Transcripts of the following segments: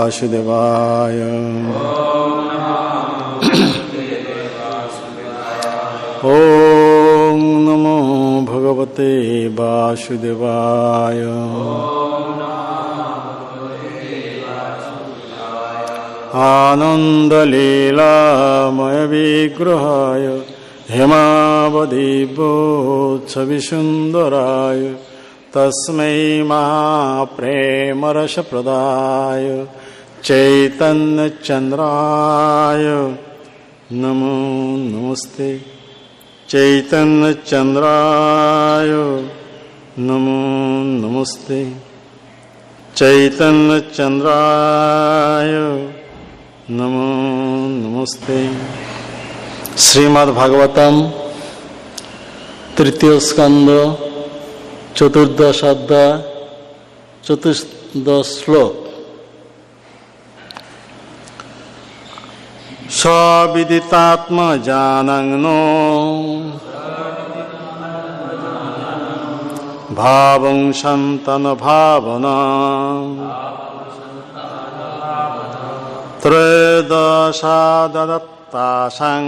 वासुदेवाय। ओम नमो भगवते वासुदेवाय। आनंदलीलामय विग्रहाय हेमावदीवोत्सविसुन्दराय तस्मै महाप्रेमरसप्रदाय चैतन्यचन्द्राय नमो नमस्ते। चैतन्यचन्द्राय नमो नमस्ते। चैतन्यचन्द्राय नमो नमस्ते। श्रीमद्भागवतम तृतीय स्कंद चतुर्दश अध्याय चतुर्दश श्लोक। सविदितात्मजानन्नो भावं सन्तन भावना त्रयोदशा ददत्तासं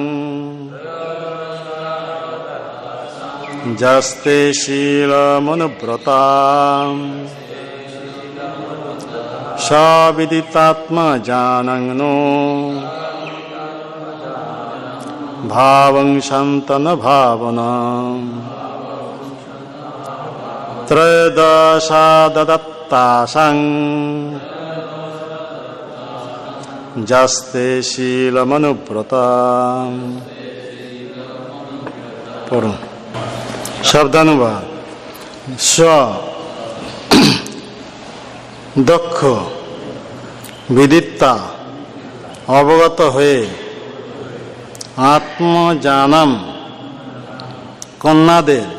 जस्ते शीलमनुव्रता सविदितात्मजानन्नो भावं सन्तन भावना त्रयोदशा ददत्तासं जस्ते शीलमनुव्रता। पढ़ो शब्दानुवाद। स दक्ष विदिता अवगत हुए आत्मजानम कन्नादेर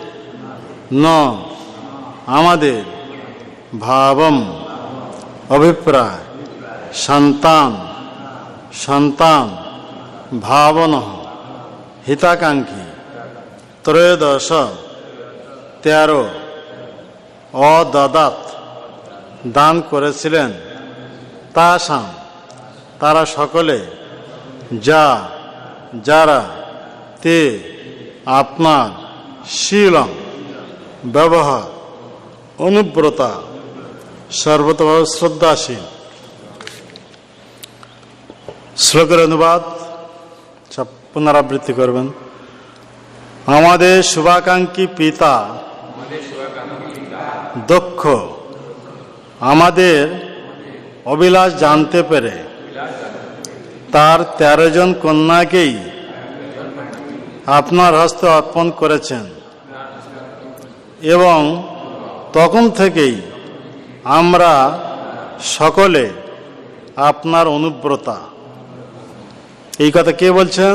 न आमादेर भावम अभिप्राय संतान संतान भावना हिताकांक्षी त्रयोदश 13 अददात दान करेছিলেন तासाम तारा सकले जा जारा ते आपनार शीलम व्यवहार अनुव्रता सर्वतः श्रद्धाशील। श्लोकेर अनुवाद सब पुनरावृत्ति करबेन। आमादेर शुभाकांक्षी पिता दक्ष आमादेर अभिलाष जानते पेरे तार 13 जन कन्याकेई आपनार हस्ते अर्पण करेছেন এবং তখন থেকেই আমরা সকলে আপনার অনুব্রতা। এই কথা কে বলছেন?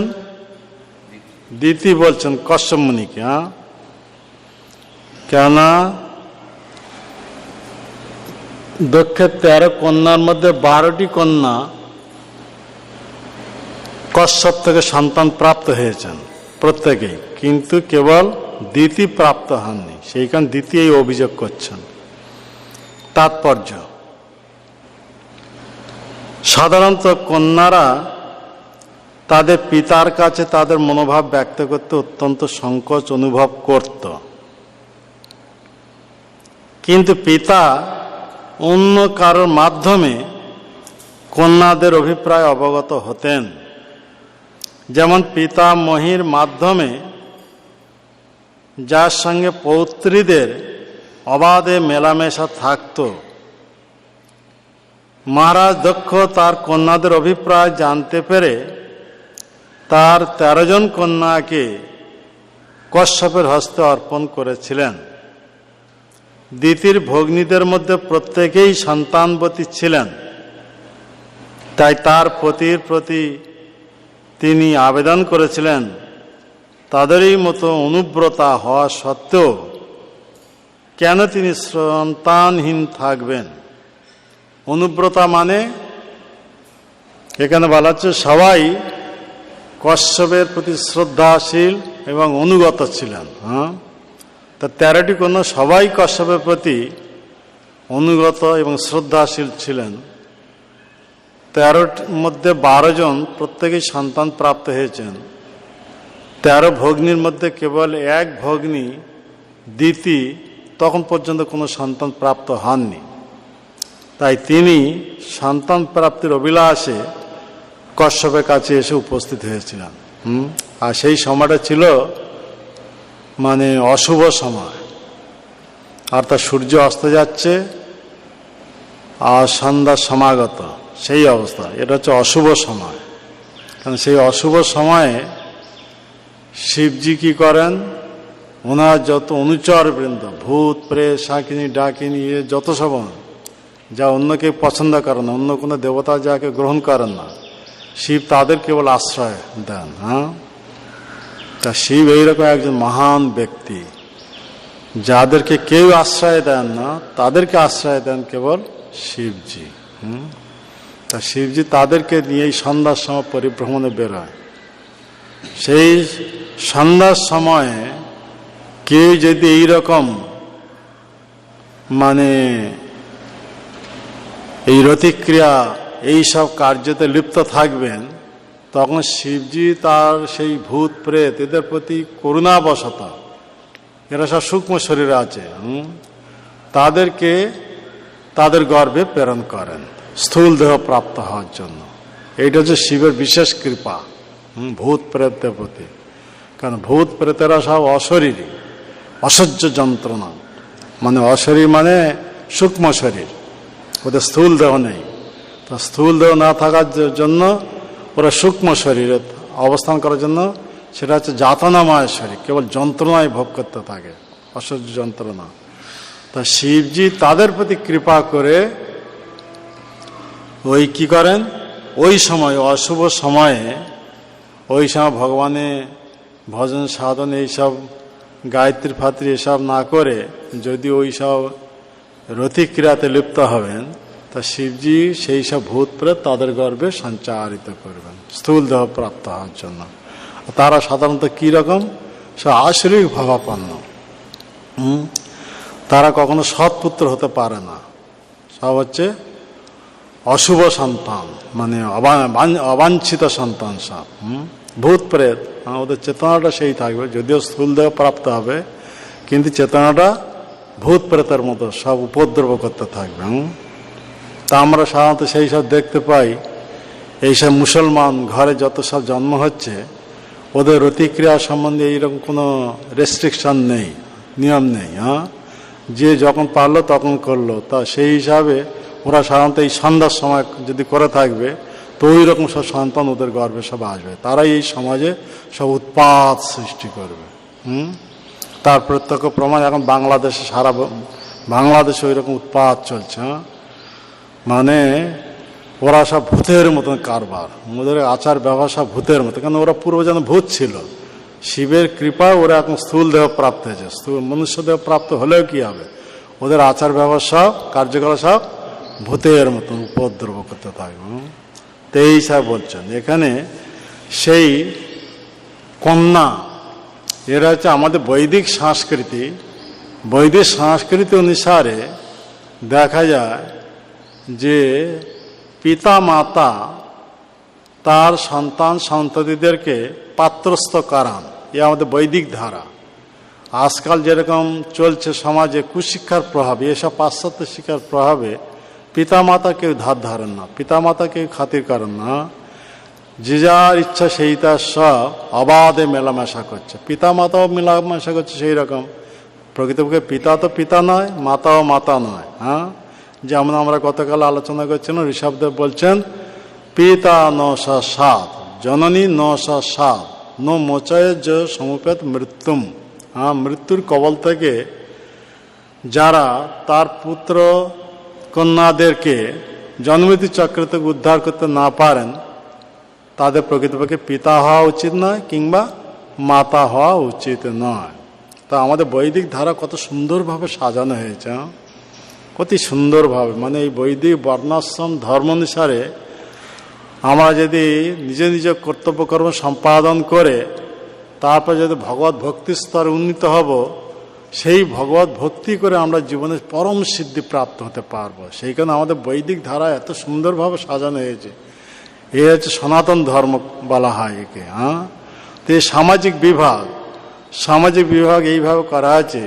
দিতি বলছেন কশ্যপ মুনিকে। কেননা দক্ষের 13 কন্যার মধ্যে 12টি কন্যা কশ্যপ থেকে সন্তান প্রাপ্ত হয়েছেন প্রত্যেকেই, কিন্তু কেবল দিতি প্রাপ্ত হননি। সেই কারণে দিতি এই অভিযোগ করছেন। তাৎপর্য সাধারণত কন্যারা তাদের পিতার কাছে তাদের মনোভাব ব্যক্ত করতে অত্যন্ত সংকোচ অনুভব করত, কিন্তু পিতা অন্য কারোর মাধ্যমে কন্যাদের অভিপ্রায় অবগত হতেন। যেমন পিতা মহির মাধ্যমে যার সঙ্গে পৌত্রীদের অবাধে মেলামেশা থাকত, মহারাজ দক্ষ তার কন্যাদের অভিপ্রায় জানতে পেরে তার 13 জন কন্যাকে কশ্যপের হস্তে অর্পণ করেছিলেন। দিতির ভগ্নীদের মধ্যে প্রত্যেকেই সন্তানবতী ছিলেন, তাই তার পতির প্রতি তিনি আবেদন করেছিলেন তাদেরই মতো অনুব্রতা হওয়া সত্ত্বেও কেন তিনি সন্তানহীন থাকবেন। অনুব্রতা মানে এখানে বলা হচ্ছে সবাই কশ্যপের প্রতি শ্রদ্ধাশীল এবং অনুগত ছিলেন। তা 13টি কন্যা সবাই কশ্যপের প্রতি অনুগত এবং শ্রদ্ধাশীল ছিলেন। 13 মধ্যে 12 জন প্রত্যেকেই সন্তান প্রাপ্ত হয়েছেন। 13 ভগ্নীর মধ্যে কেবল এক ভগ্নী দিতি তখন পর্যন্ত কোনো সন্তান প্রাপ্ত হননি। তাই তিনি সন্তান প্রাপ্তির অভিলাষে কশ্যপের কাছে এসে উপস্থিত হয়েছিলেন। আর সেই সময়টা ছিল মানে অশুভ সময়, অর্থাৎ সূর্য অস্ত যাচ্ছে আর সন্ধ্যা সমাগত, সেই অবস্থা। এটা হচ্ছে অশুভ সময়। কারণ সেই অশুভ সময়ে শিবজি কি করেন, ওনার যত অনুচর বৃন্দ, ভূত প্রেত শাকিনী ডাকিনী যত সব, যা অন্যকে পছন্দ করেন না, অন্য কোনো দেবতা যাকে গ্রহণ করেন না, শিব তাদের কেবল আশ্রয় দেন। তা শিব এইরকম একজন মহান ব্যক্তি, যাদেরকে কেউ আশ্রয় দেন না, তাদেরকে আশ্রয় দেন কেবল শিবজি। তা শিবজি তাদেরকে নিয়ে এই সন্ধ্যার সময় পরিভ্রমণে বেরোয়। সেই সন্ধ্যার সময়ে কেউ যদি এইরকম মানে এই রতিক্রিয়া এইসব কার্যতে লিপ্ত থাকবেন, তখন শিবজি তার সেই ভূত প্রেত এদের প্রতি করুণাবশত, এরা সব সূক্ষ্ম শরীরে আছে, তাদেরকে তাদের গর্ভে প্রেরণ করেন স্থূল দেহ প্রাপ্ত হওয়ার জন্য। এইটা হচ্ছে শিবের বিশেষ কৃপা ভূত প্রেতদের প্রতি। কারণ ভূত প্রেতেরা সব অশরীরী, অসহ্য যন্ত্রণা, মানে অশরীর মানে সূক্ষ্ম শরীর, ওদের স্থূল দেহ নেই। তা স্থূল দেহ না থাকার জন্য ওরা সূক্ষ্ম শরীরে অবস্থান করার জন্য, সেটা হচ্ছে যাতনাময় শরীর, কেবল যন্ত্রণায় ভোগ করতে থাকে, অসহ্য যন্ত্রণা। তা শিবজি তাদের প্রতি কৃপা করে ওই কি করেন, ওই সময় অশুভ সময়ে, ওই সময় ভগবানের ভজন সাধন এইসব গায়ত্রী ফাত্রী এসব না করে যদি ওই সব রতিক্রিয়াতে লিপ্ত হবেন, তা শিবজি সেই সব ভূত প্রেত তাদের গর্ভে সঞ্চারিত করবেন স্থূল দেহ প্রাপ্ত হওয়ার জন্য। তারা সাধারণত কি রকম, সে আশরিক ভাবাপন্ন, তারা কখনো সৎপুত্র হতে পারে না, সব হচ্ছে অশুভ সন্তান, মানে অবাঞ্ছিত সন্তান সব। ভূত প্রেত ওদের চেতনাটা সেই থাকবে, যদিও স্থূল দেহ প্রাপ্ত হবে, কিন্তু চেতনাটা ভূত প্রেতের মতো সব উপদ্রব করতে থাকবে। তা আমরা সাধারণত সেই সব দেখতে পাই, এইসব মুসলমান ঘরে যত সব জন্ম হচ্ছে, ওদের রতিক্রিয়া সম্বন্ধে এইরকম কোনো রেস্ট্রিকশন নেই, নিয়ম নেই। যে যখন পারলো তখন করলো, তা সেই হিসাবে ওরা সাধারণত এই সন্ধ্যার সময় যদি করে থাকবে, তো ওই রকম সব সন্তান ওদের গর্ভে সব আসবে। তারাই এই সমাজে সব উৎপাত সৃষ্টি করবে। তার প্রত্যক্ষ প্রমাণ এখন বাংলাদেশে, সারা বাংলাদেশে ওই রকম উৎপাত চলছে। মানে ওরা সব ভূতের মতন কারবার, ওদের আচার ব্যবহার সব ভূতের মতো, কারণ ওরা পূর্ব যেন ভূত ছিল। শিবের কৃপায় ওরা এখন স্থূল দেহ প্রাপ্ত হয়েছে। মনুষ্য দেহ প্রাপ্ত হলেও কি হবে, ওদের আচার ব্যবহার সব কার্যকলাপ সব ভূতের মতন উপদ্রব করতে থাকবে। তো এই সব বলছেন এখানে সেই কন্যা, এরা হচ্ছে আমাদের বৈদিক সংস্কৃতি। বৈদিক সংস্কৃতি অনুসারে দেখা যায় যে পিতা মাতা তার সন্তান সন্ততিদেরকে পাত্রস্থ করান, এ আমাদের বৈদিক ধারা। আজকাল যেরকম চলছে সমাজে কুশিক্ষার প্রভাবে, এসব পাশ্চাত্য শিক্ষার প্রভাবে পিতামাতা কেউ ধার ধারেন না, পিতামাতা কেউ খাতির করেন না, যে যার ইচ্ছা সেই তার সব অবাধে মেলামেশা করছে। পিতামাতাও মেলামেশা করছে সেই রকম। প্রকৃতপক্ষে পিতা তো পিতা নয়, মাতাও মাতা নয়। যেমন আমরা গতকাল আলোচনা করছিলাম, ঋষভদেব বলছেন পিতা ন সাত জননী ন সাত ন মোচয় য সমুপেত মৃত্যুম। মৃত্যুর কবল থেকে যারা তার পুত্র কন্যাদেরকে জন্মমৃত্যু চক্র থেকে উদ্ধার করতে না পারেন, তাদের প্রকৃতপক্ষে পিতা হওয়া উচিত নয়, কিংবা মাতা হওয়া উচিত নয়। তা আমাদের বৈদিক ধারা কত সুন্দরভাবে সাজানো হয়েছে, অতি সুন্দরভাবে। মানে এই বৈদিক বর্ণাশ্রম ধর্ম অনুসারে আমরা যদি নিজে নিজে কর্তব্যকর্ম সম্পাদন করে তারপর যদি ভগবত ভক্তির স্তরে উন্নীত হব, সেই ভগবত ভক্তি করে আমরা জীবনে পরম সিদ্ধি প্রাপ্ত হতে পারবো। সেই কারণে আমাদের বৈদিক ধারা এত সুন্দরভাবে সাজানো হয়েছে। এ হচ্ছে সনাতন ধর্ম বলা হয় একে। হ্যাঁ, তো এই সামাজিক বিভাগ এইভাবে করা আছে।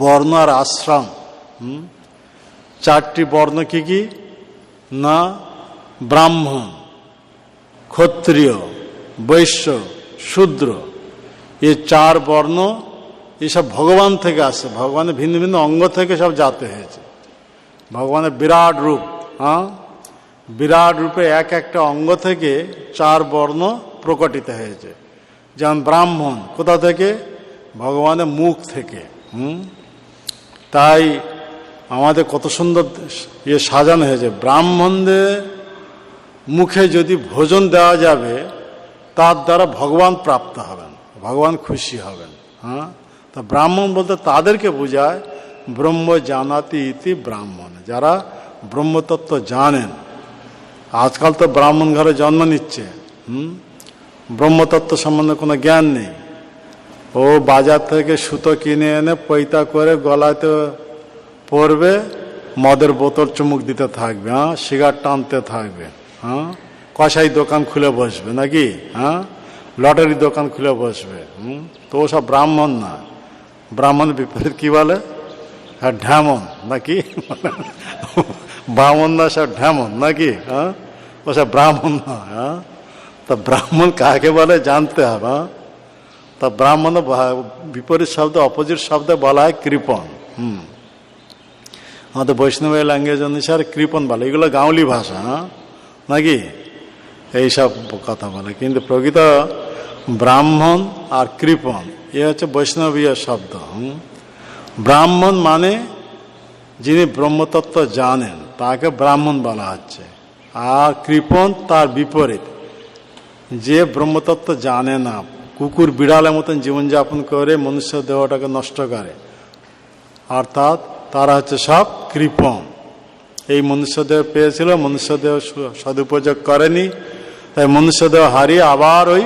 বর্ণ আর আশ্রম, চারটি বর্ণ কি কি না? ব্রাহ্মণ, ক্ষত্রিয়, বৈশ্য, শূদ্র। এই চার বর্ণ এসব ভগবান থেকে আসে। ভগবানের ভিন্ন ভিন্ন অঙ্গ থেকে সব জাত হয়েছে। ভগবানের বিরাট রূপ, হ্যাঁ, বিরাট রূপে এক একটা অঙ্গ থেকে চার বর্ণ প্রকটিত হয়েছে। যেমন ব্রাহ্মণ কোথা থেকে? ভগবানের মুখ থেকে। তাই আমাদের কত সুন্দর সাজানো হয়েছে। ব্রাহ্মণদের মুখে যদি ভোজন দেওয়া যাবে, তার দ্বারা ভগবান প্রাপ্ত হবেন, ভগবান খুশি হবেন। হ্যাঁ, তা ব্রাহ্মণ বলতে তাদেরকে বোঝায় ব্রহ্ম জানাতি ইতি ব্রাহ্মণ, যারা ব্রহ্মতত্ত্ব জানেন। আজকাল তো ব্রাহ্মণ ঘরে জন্ম নিচ্ছে, ব্রহ্মতত্ত্ব সম্বন্ধে কোনো জ্ঞান নেই। ও বাজার থেকে সুতো কিনে এনে পৈতা করে গলাতে পরবে, মদের বোতল চুমুক দিতে থাকবে, হ্যাঁ, সিগারেট টানতে থাকবে, হ্যাঁ, কসাই দোকান খুলে বসবে নাকি, হ্যাঁ, লটারি দোকান খুলে বসবে। তো ওসব ব্রাহ্মণ না। ব্রাহ্মণ বিপরীত কি বলে? হ্যাঁ, ঢ্যামন নাকি? ব্রাহ্মণ না, সব ঢ্যামন নাকি? হ্যাঁ, ওসব ব্রাহ্মণ না। হ্যাঁ, তা ব্রাহ্মণ কাকে বলে জানতে হবে। হ্যাঁ, তা ব্রাহ্মণ বিপরীত শব্দ, অপোজিট শব্দে বলা হয় কৃপণ। আমাদের বৈষ্ণব ল্যাঙ্গুয়েজ অনুসারে কৃপণ বলে। এগুলো গাঁওলি ভাষা, হ্যাঁ নাকি? এইসব কথা বলে। কিন্তু প্রকৃত ব্রাহ্মণ আর কৃপণ এ হচ্ছে বৈষ্ণবীয় শব্দ। ব্রাহ্মণ মানে যিনি ব্রহ্মতত্ত্ব জানেন, তাকে ব্রাহ্মণ বলা হচ্ছে। আর কৃপণ তার বিপরীত, যে ব্রহ্মতত্ত্ব জানে না, কুকুর বিড়ালের মতন জীবনযাপন করে মনুষ্য দেহটাকে নষ্ট করে, অর্থাৎ তারা হচ্ছে সব কৃপণ। এই মনুষ্যদেহ পেয়েছিল, মনুষ্যদেহ সদুপযোগ করেনি, তাই মনুষ্যদেহ হারিয়ে আবার ওই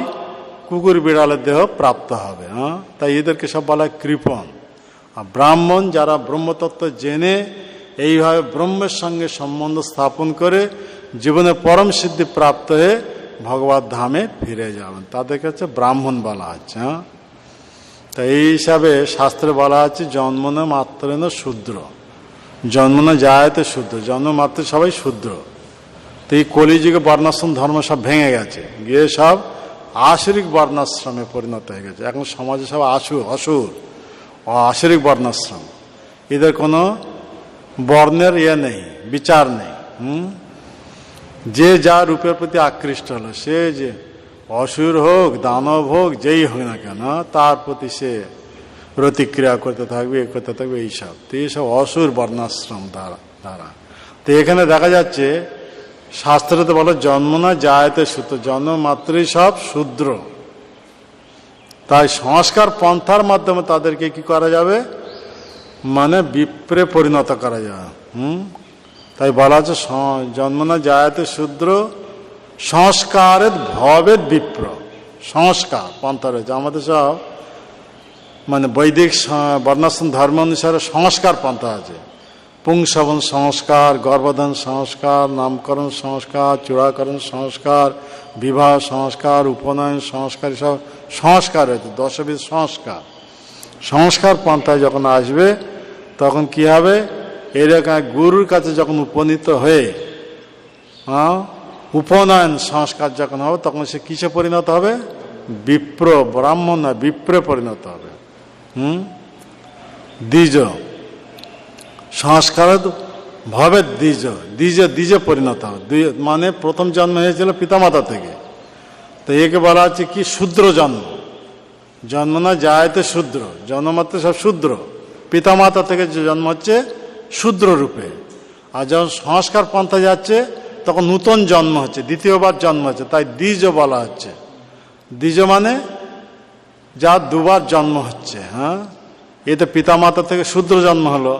কুকুর বিড়ালের দেহ প্রাপ্ত হবে। হ্যাঁ, তাই এদেরকে সব বলা হয় কৃপণ। আর ব্রাহ্মণ যারা ব্রহ্মতত্ত্ব জেনে এইভাবে ব্রহ্মের সঙ্গে সম্বন্ধ স্থাপন করে জীবনে পরম সিদ্ধি প্রাপ্ত হয়ে ভগবত ধামে ফিরে যাবেন, তাদেরকে হচ্ছে ব্রাহ্মণ বলা হচ্ছে। হ্যাঁ, তা এই হিসাবে শাস্ত্রে বলা আছে জন্মনা মাত্রেন শূদ্র, জন্মনা যায়তে শূদ্র, জন্ম মাত্র সবাই শূদ্র। তো এই কলিযুগে বর্ণাশ্রম ধর্ম সব ভেঙে গেছে, গিয়ে সব আসরিক বর্ণাশ্রমে পরিণত হয়ে গেছে। এখন সমাজে সব অসুর আসরিক বর্ণাশ্রম, এদের কোনো বর্ণের ইয়ে নেই, বিচার নেই। যে যা রূপের প্রতি আকৃষ্ট হলো, সে যে অসুর হোক, দানব হোক, যেই হোক না কেন, তার প্রতি সে প্রতিক্রিয়া করতে থাকবে, এ করতে থাকবে, এইসব। তো এইসব অসুর বর্ণাশ্রম দ্বারা। তো এখানে দেখা যাচ্ছে শাস্ত্রতে বলো জন্ম না যায়তে শূদ্র, জন্ম মাত্রই সব শূদ্র। তাই সংস্কার পন্থার মাধ্যমে তাদেরকে কি করা যাবে? মানে বিপ্রে পরিণত করা যাবে। তাই বলা হচ্ছে জন্ম না যায়তে শূদ্র, সংস্কারের ভবেদ বিপ্র। সংস্কার পন্থা রয়েছে আমাদের সব, মানে বৈদিক বর্ণাশ্রম ধর্ম অনুসারে সংস্কার পন্থা আছে। পুংসবন সংস্কার, গর্ভধান সংস্কার, নামকরণ সংস্কার, চূড়াকরণ সংস্কার, বিবাহ সংস্কার, উপনয়ন সংস্কার, সব সংস্কার রয়েছে, 10 সংস্কার। সংস্কার পন্থায় যখন আসবে তখন কি হবে? এরকম গুরুর কাছে যখন উপনীত হয়ে উপনয়ন সংস্কার যখন হবে, তখন সে কিসে পরিণত হবে? বিপ্র, ব্রাহ্মণ না, বিপ্রে পরিণত হবে। দ্বিজ সংস্কার ভবে দ্বিজে পরিণত হবে। মানে প্রথম জন্ম হয়েছিল পিতামাতা থেকে, তো একে বলা হচ্ছে কি? শূদ্র জন্ম। জন্ম না যায়তে শূদ্র, জন্মমাত্র সব শূদ্র, পিতামাতা থেকে যে জন্ম হচ্ছে শূদ্র রূপে। আর যখন সংস্কার পন্থা যাচ্ছে তখন নূতন জন্ম হচ্ছে, দ্বিতীয়বার জন্ম হচ্ছে, তাই দ্বিজ বলা হচ্ছে। দ্বিজ মানে যার দুবার জন্ম হচ্ছে। হ্যাঁ, এতে পিতামাতা থেকে শূদ্র জন্ম হলো,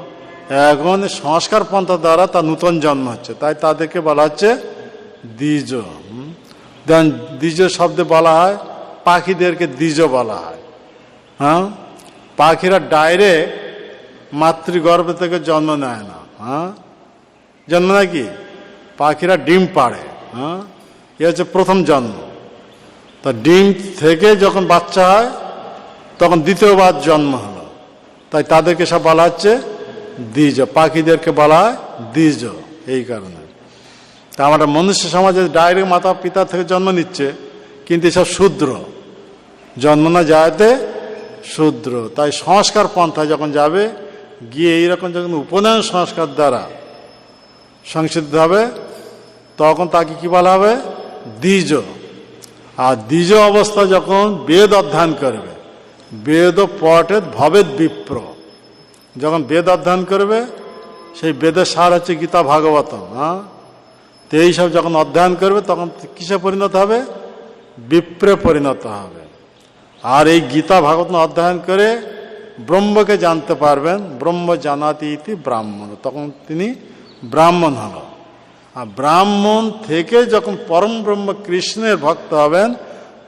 এখন সংস্কার পন্থা দ্বারা তার নূতন জন্ম হচ্ছে, তাই তাদেরকে বলা হচ্ছে দ্বিজ। দ্বিজ শব্দে বলা হয় পাখিদেরকে দ্বিজ বলা হয়। হ্যাঁ, পাখিরা ডাইরেক্ট মাতৃগর্ভ থেকে জন্ম নেয় না, হ্যাঁ, জন্ম নেয় কি, পাখিরা ডিম পাড়ে, হ্যাঁ, এ হচ্ছে প্রথম জন্ম। তা ডিম থেকে যখন বাচ্চা হয় তখন দ্বিতীয়বার জন্ম হলো, তাই তাদেরকে সব বলা হচ্ছে দ্বিজ, পাখিদেরকে বলা হয় দ্বিজ। এই কারণে তা আমরা মনুষ্য সমাজে ডাইরেক্ট মাতা পিতা থেকে জন্ম নিচ্ছে, কিন্তু এসব শূদ্র, জন্ম না যায়তে শূদ্র। তাই সংস্কার পন্থায় যখন যাবে, গিয়ে এইরকম যখন উপনয়ন সংস্কার দ্বারা সংশোধিত হবে, তখন তাকে কি বলা হবে, দ্বিজ। আর দ্বিজ অবস্থা যখন বেদ অধ্যয়ন করবে, বেদ পঠেত ভবেদ বিপ্র, যখন বেদ অধ্যয়ন করবে, সেই বেদের সার হচ্ছে গীতা ভাগবতম, হ্যাঁ, তো এইসব যখন অধ্যয়ন করবে তখন কিসে পরিণত হবে, বিপ্রে পরিণত হবে। আর এই গীতা ভাগবত অধ্যয়ন করে ব্রহ্মকে জানতে পারবেন, ব্রহ্ম জানাতি ইতি ব্রাহ্মণ, তখন তিনি ব্রাহ্মণ হল। আর ব্রাহ্মণ থেকে যখন পরম ব্রহ্ম কৃষ্ণের ভক্ত হবেন,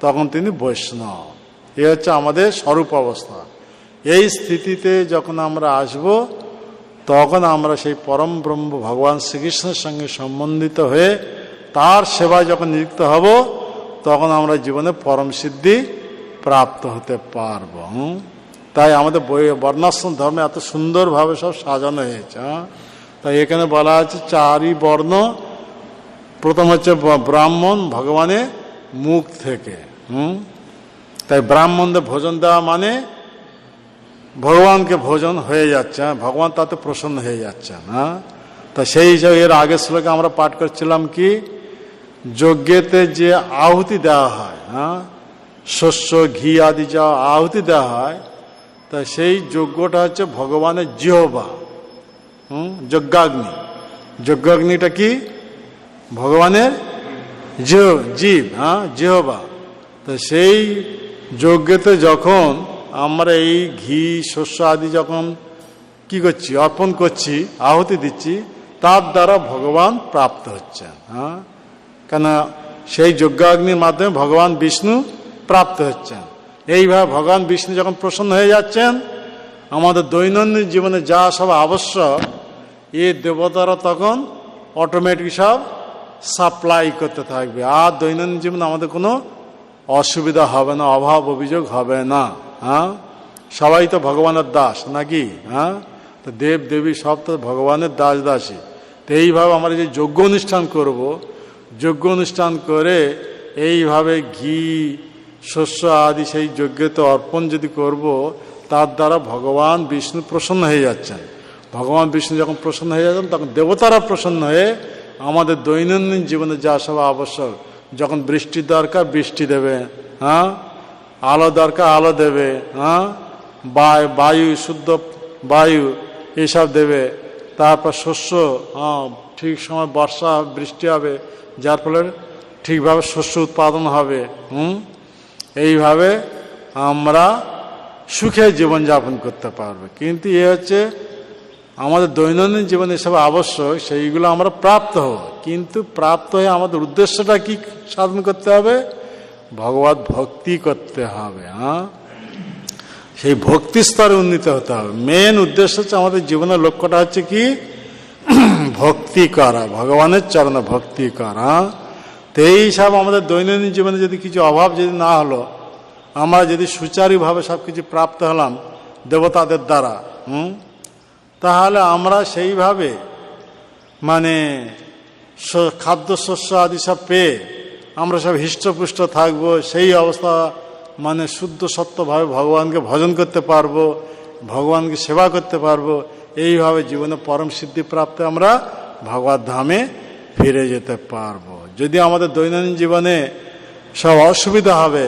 তখন তিনি বৈষ্ণব। এ হচ্ছে আমাদের স্বরূপ অবস্থা। এই স্থিতিতে যখন আমরা আসব, তখন আমরা সেই পরম ব্রহ্ম ভগবান শ্রীকৃষ্ণের সঙ্গে সম্বন্ধিত হয়ে তার সেবায় যখন নিযুক্ত হব, তখন আমরা জীবনে পরম সিদ্ধি প্রাপ্ত হতে পারব। তাই আমাদের বর্ণাশ্রম ধর্মে এত সুন্দরভাবে সব সাজানো হয়েছে। তাই এখানে বলা আছে চারই বর্ণ, প্রথম হচ্ছে ব্রাহ্মণ, ভগবানের মুখ থেকে। তাই ব্রাহ্মণদের ভোজন দেওয়া মানে ভগবানকে ভোজন হয়ে যাচ্ছে, ভগবান তাতে প্রসন্ন হয়ে যাচ্ছেন। হ্যাঁ, তা সেই হিসাবে এর আগের শ্লোকে আমরা পাঠ করছিলাম কি, যজ্ঞেতে যে আহুতি দেওয়া হয়, হ্যাঁ, শস্য ঘি আদি যা আহুতি দেওয়া হয়, তা সেই যজ্ঞটা হচ্ছে ভগবানের জিহ্বা, যজ্ঞাগ্নি। যজ্ঞাগ্নিটা কি, ভগবানের জীব, হ্যাঁ, জিহ্বা। তো সেই যজ্ঞেতে যখন আমরা এই ঘি শস্য আদি যখন কি করছি, অর্পণ করছি, আহুতি দিচ্ছি, তার দ্বারা ভগবান প্রাপ্ত হচ্ছেন। হ্যাঁ, কেন সেই যজ্ঞাগ্নির মাধ্যমে ভগবান বিষ্ণু প্রাপ্ত হচ্ছেন। এইভাবে ভগবান বিষ্ণু যখন প্রসন্ন হয়ে যাচ্ছেন, আমাদের দৈনন্দিন জীবনে যা সব আবশ্যক, এই দেবতারা তখন অটোমেটিক সব সাপ্লাই করতে থাকবে। আর দৈনন্দিন জীবনে আমাদের কোনো অসুবিধা হবে না, অভাব অভিযোগ হবে না। হ্যাঁ, সবাই তো ভগবানের দাস নাকি? হ্যাঁ, তো দেব দেবী সব তো ভগবানের দাস দাসী। তো এইভাবে আমরা যে যজ্ঞ অনুষ্ঠান করব, যজ্ঞ অনুষ্ঠান করে এইভাবে ঘি শস্য আদি সেই যজ্ঞতে অর্পণ যদি করব, তার দ্বারা ভগবান বিষ্ণু প্রসন্ন হয়ে যাচ্ছেন। ভগবান বিষ্ণু যখন প্রসন্ন হয়ে যাচ্ছেন, তখন দেবতারা প্রসন্ন হয়ে আমাদের দৈনন্দিন জীবনে যা সব আবশ্যক, যখন বৃষ্টির দরকার বৃষ্টি দেবে, হ্যাঁ, আলো দরকার আলো দেবে, হ্যাঁ, বায়ু শুদ্ধ বায়ু এসব দেবে। তারপর শস্য, হ্যাঁ, ঠিক সময় বর্ষা বৃষ্টি হবে, যার ফলে ঠিকভাবে শস্য উৎপাদন হবে। এইভাবে আমরা সুখে জীবনযাপন করতে পারবো। কিন্তু এ হচ্ছে আমাদের দৈনন্দিন জীবনে এসব আবশ্যক, সেইগুলো আমরা প্রাপ্ত হব। কিন্তু প্রাপ্ত হয়ে আমাদের উদ্দেশ্যটা কি সাধন করতে হবে? ভগবত ভক্তি করতে হবে। হ্যাঁ, সেই ভক্তি স্তরে উন্নীত হতে হবে। মেন উদ্দেশ্য হচ্ছে আমাদের জীবনের লক্ষ্যটা হচ্ছে কি, ভক্তি করা, ভগবানের চরণে ভক্তি করা। তো এই সব আমাদের দৈনন্দিন জীবনে যদি কিছু অভাব যদি না হলো, আমরা যদি সুচারুভাবে সব কিছু প্রাপ্ত হলাম দেবতাদের দ্বারা, তাহলে আমরা সেইভাবে মানে খাদ্যশস্য আদি সব পেয়ে আমরা সব হৃষ্টপুষ্ট থাকবো। সেই অবস্থা মানে শুদ্ধ সত্যভাবে ভগবানকে ভজন করতে পারবো, ভগবানকে সেবা করতে পারবো। এইভাবে জীবনে পরম সিদ্ধি প্রাপ্তে আমরা ভগবত ধামে ফিরে যেতে পারবো। যদি আমাদের দৈনন্দিন জীবনে সব অসুবিধা হবে,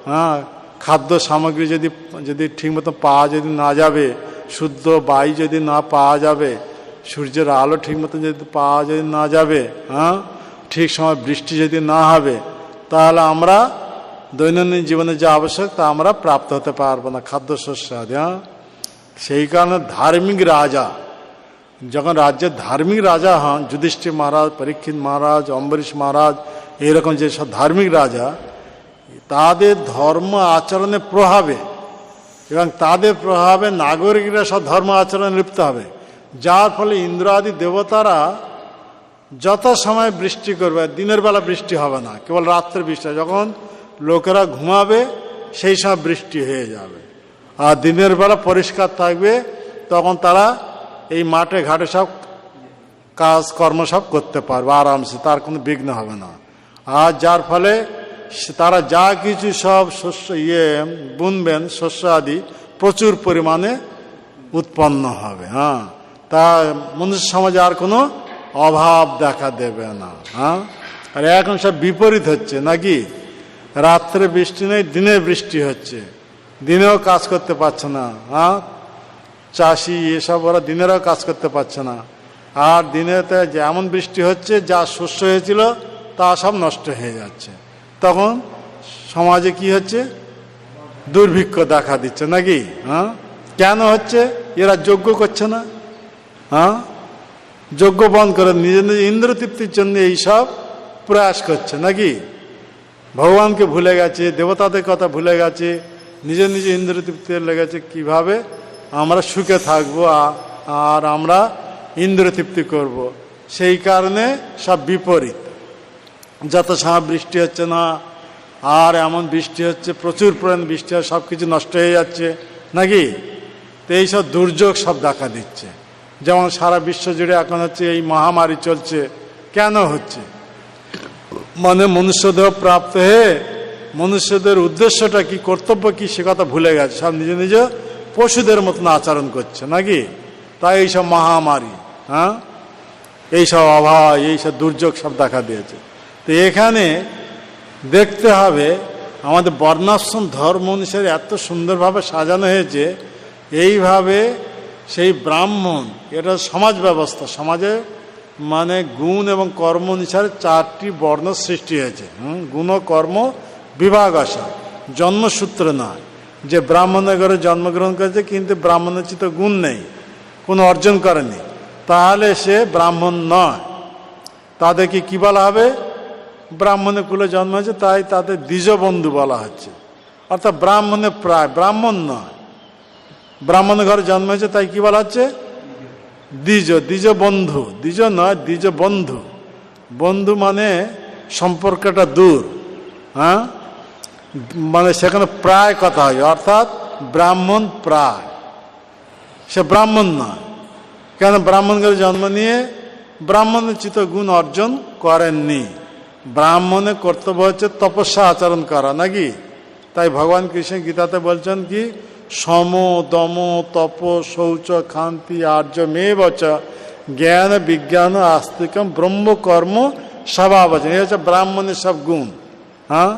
হ্যাঁ, খাদ্য সামগ্রী যদি ঠিকমতো পাওয়া যদি না যাবে, শুদ্ধ বায়ু যদি না পাওয়া যাবে, সূর্যের আলো ঠিকমতো যদি পাওয়া যদি না যাবে, হ্যাঁ, ঠিক সময় বৃষ্টি যদি না হবে, তাহলে আমরা দৈনন্দিন জীবনে যা আবশ্যক তা আমরা প্রাপ্ত হতে পারবো না, খাদ্যশস্য আদি। হ্যাঁ, সেই কারণে ধার্মিক রাজা যখন রাজ্যের ধার্মিক রাজা হন, যুধিষ্ঠির মহারাজ, পরীক্ষিত মহারাজ, অম্বরীশ মহারাজ, এইরকম যেসব ধার্মিক রাজা, তাদের ধর্ম আচরণের প্রভাবে এবং তাদের প্রভাবে নাগরিকরা সব ধর্ম আচরণে লিপ্ত হবে, যার ফলে ইন্দ্র আদি দেবতারা যত সময় বৃষ্টি করবে, দিনের বেলা বৃষ্টি হবে না, কেবল রাত্রে বৃষ্টি হবে। যখন লোকেরা ঘুমাবে সেই সময় বৃষ্টি হয়ে যাবে, আর দিনের বেলা পরিষ্কার থাকবে, তখন তারা এই মাঠে ঘাটে সব কাজ কর্ম সব করতে পারবে আরামসে, তার কোনো বিঘ্ন হবে না। আর যার ফলে তারা যা কিছু সব শস্য বুনবেন, শস্য আদি প্রচুর পরিমাণে উৎপন্ন হবে। হ্যাঁ, তা মনুষ্য সমাজে আর কোনো অভাব দেখা দেবে না। হ্যাঁ, আর এখন সব বিপরীত হচ্ছে নাকি, রাত্রে বৃষ্টি নেই, দিনে বৃষ্টি হচ্ছে, দিনেও কাজ করতে পারছে না। হ্যাঁ, চাষি এসব ওরা দিনেরও কাজ করতে পারছে না, আর দিনেতে যেমন বৃষ্টি হচ্ছে, যা শস্য হয়েছিল তা সব নষ্ট হয়ে যাচ্ছে। তখন সমাজে কি হচ্ছে, দুর্ভিক্ষ দেখা দিচ্ছে নাকি। হ্যাঁ, কেন হচ্ছে, এরা যজ্ঞ করছে না। হ্যাঁ, যজ্ঞ বন্ধ করে নিজের নিজের ইন্দ্র তৃপ্তির জন্য এইসব প্রয়াস করছে নাকি, ভগবানকে ভুলে গেছে, দেবতাদের কথা ভুলে গেছে, নিজে নিজে ইন্দ্র তৃপ্তি লেগেছে কিভাবে আমরা সুখে থাকবো আর আমরা ইন্দ্র তৃপ্তি করব। সেই কারণে সব বিপরীত, যত সময় বৃষ্টি হচ্ছে না, আর এমন বৃষ্টি হচ্ছে, প্রচুর পরিমাণ বৃষ্টি হয়, সব কিছু নষ্ট হয়ে যাচ্ছে নাকি। তো এইসব দুর্যোগ সব দেখা দিচ্ছে, যেমন সারা বিশ্ব জুড়ে এখন হচ্ছে এই মহামারী চলছে। কেন হচ্ছে, মানে মনুষ্যদেহ প্রাপ্ত হয়ে মনুষ্যদের উদ্দেশ্যটা কি, কর্তব্য কি, সে কথা ভুলে গেছে, সব নিজে নিজে পশুদের মতন আচরণ করছে নাকি। তাই এইসব মহামারী, হ্যাঁ, এইসব অভাব, এইসব দুর্যোগ সব দেখা দিয়েছে। তো এখানে দেখতে হবে আমাদের বর্ণাশ্রম ধর্ম অনুসারে এত সুন্দরভাবে সাজানো হয়েছে, এইভাবে সেই ব্রাহ্মণ, এটা সমাজ ব্যবস্থা, সমাজে মানে গুণ এবং কর্ম অনুসারে 4টি বর্ণ সৃষ্টি হয়েছে। গুণ ও কর্ম বিভাগ আসা, জন্মসূত্র নয়, যে ব্রাহ্মণের ঘরে জন্মগ্রহণ করেছে কিন্তু ব্রাহ্মণোচিত গুণ নেই, কোনো অর্জন করেনি, তাহলে সে ব্রাহ্মণ নয়। তাদেরকে কি বলা হবে, ব্রাহ্মণের কুলে জন্ম হয়েছে, তাই তাদের দ্বিজবন্ধু বলা হচ্ছে, অর্থাৎ ব্রাহ্মণের প্রায়, ব্রাহ্মণ নয়, ব্রাহ্মণের ঘরে জন্ম হয়েছে তাই কি বলা হচ্ছে, দ্বিজ বন্ধু, দ্বিজ নয়, দ্বিজ বন্ধু। বন্ধু মানে সম্পর্কটা দূর, হ্যাঁ, মানে সেখানে প্রায় কথা হয়, অর্থাৎ ব্রাহ্মণ প্রায়, সে ব্রাহ্মণ নয়। কেন, ব্রাহ্মণ ঘরে জন্ম নিয়ে ব্রাহ্মণোচিত গুণ অর্জন করেননি। ব্রাহ্মণের কর্তব্য হচ্ছে তপস্যা আচরণ করা নাকি। তাই ভগবান কৃষ্ণ গীতাতে বলছেন কি, সম দম তপ শৌচ ক্ষান্তি আর্য মেবচ জ্ঞান বিজ্ঞান আস্তিকম ব্রহ্মকর্ম স্বভাবচ। এই হচ্ছে ব্রাহ্মণের সব গুণ। হ্যাঁ,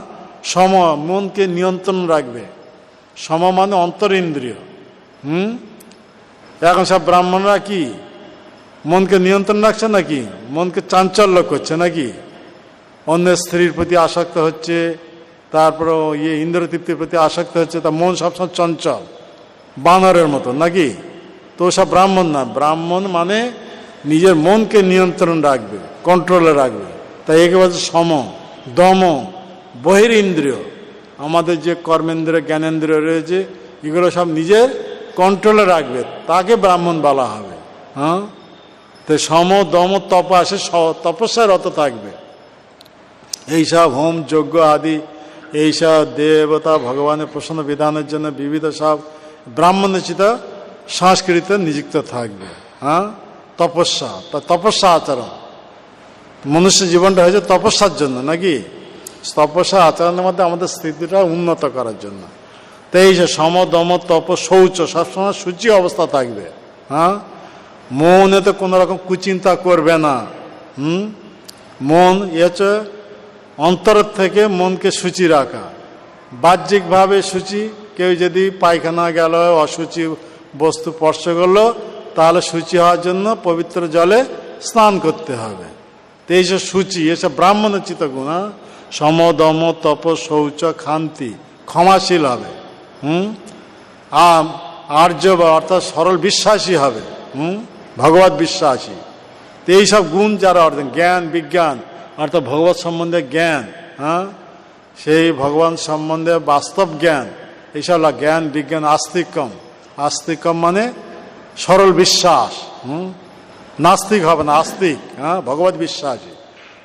সম, মনকে নিয়ন্ত্রণ রাখবে, সম মানে অন্তরিন্দ্রিয়। এখন সব ব্রাহ্মণরা কি মনকে নিয়ন্ত্রণ রাখছে নাকি, মনকে চাঞ্চল্য করছে নাকি, অন্যের স্ত্রীর প্রতি আসক্ত হচ্ছে, তারপর ইন্দ্র তৃপ্তির প্রতি আসক্ত হচ্ছে, তা মন সবসময় চঞ্চল, বানরের মতো নাকি। তো সব ব্রাহ্মণ না, ব্রাহ্মণ মানে নিজের মনকে নিয়ন্ত্রণ রাখবে, কন্ট্রোলে রাখবে। তাই একে বলছে সম, দম, বহিরিন্দ্রিয়, আমাদের যে কর্মেন্দ্রিয় জ্ঞানেন্দ্রিয় রয়েছে, এগুলো সব নিজের কন্ট্রোলে রাখবে, তাকে ব্রাহ্মণ বলা হবে। হ্যাঁ, তো সম দম তপ আসে, তপস্যায় রত থাকবে। এইসব হোম যজ্ঞ আদি, এইসব দেবতা ভগবানের প্রসন্ন বিধানের জন্য বিবিধ সব ব্রাহ্মণোচিত সংস্কৃতিতে নিযুক্ত থাকবে। হ্যাঁ, তপস্যা, তপস্যা আচরণ, মনুষ্য জীবনটা হয়েছে তপস্যার জন্য নাকি, তপস্যা আচরণের মধ্যে আমাদের স্থিতিটা উন্নত করার জন্য। তো এই যে সম দম তপ শৌচ, সবসময় সূচি অবস্থা থাকবে। হ্যাঁ, মনে তো কোনো রকম কুচিন্তা করবে না। মন এ হচ্ছে অন্তরের থেকে মনকে সূচি রাখা, বাহ্যিকভাবে সূচি, কেউ যদি পায়খানা গেল, অসুচি বস্তু স্পর্শ করলো, তাহলে সূচি হওয়ার জন্য পবিত্র জলে স্নান করতে হবে। তো এইসব সূচি, এসব ব্রাহ্মণোচিত গুণ। সম দম তপ শৌচ ক্ষান্তি, ক্ষমাশীল হবে। আর্য বা অর্থাৎ সরল বিশ্বাসী হবে, ভগবত বিশ্বাসী। তো এইসব গুণ যারা অর্জন, জ্ঞান বিজ্ঞান অর্থাৎ ভগবত সম্বন্ধে জ্ঞান, হ্যাঁ, সেই ভগবান সম্বন্ধে বাস্তব জ্ঞান, এইসব জ্ঞান বিজ্ঞান। আস্তিকম, আস্তিকম মানে সরল বিশ্বাস, নাস্তিক হবে না, আস্তিক, হ্যাঁ, ভগবত বিশ্বাসী।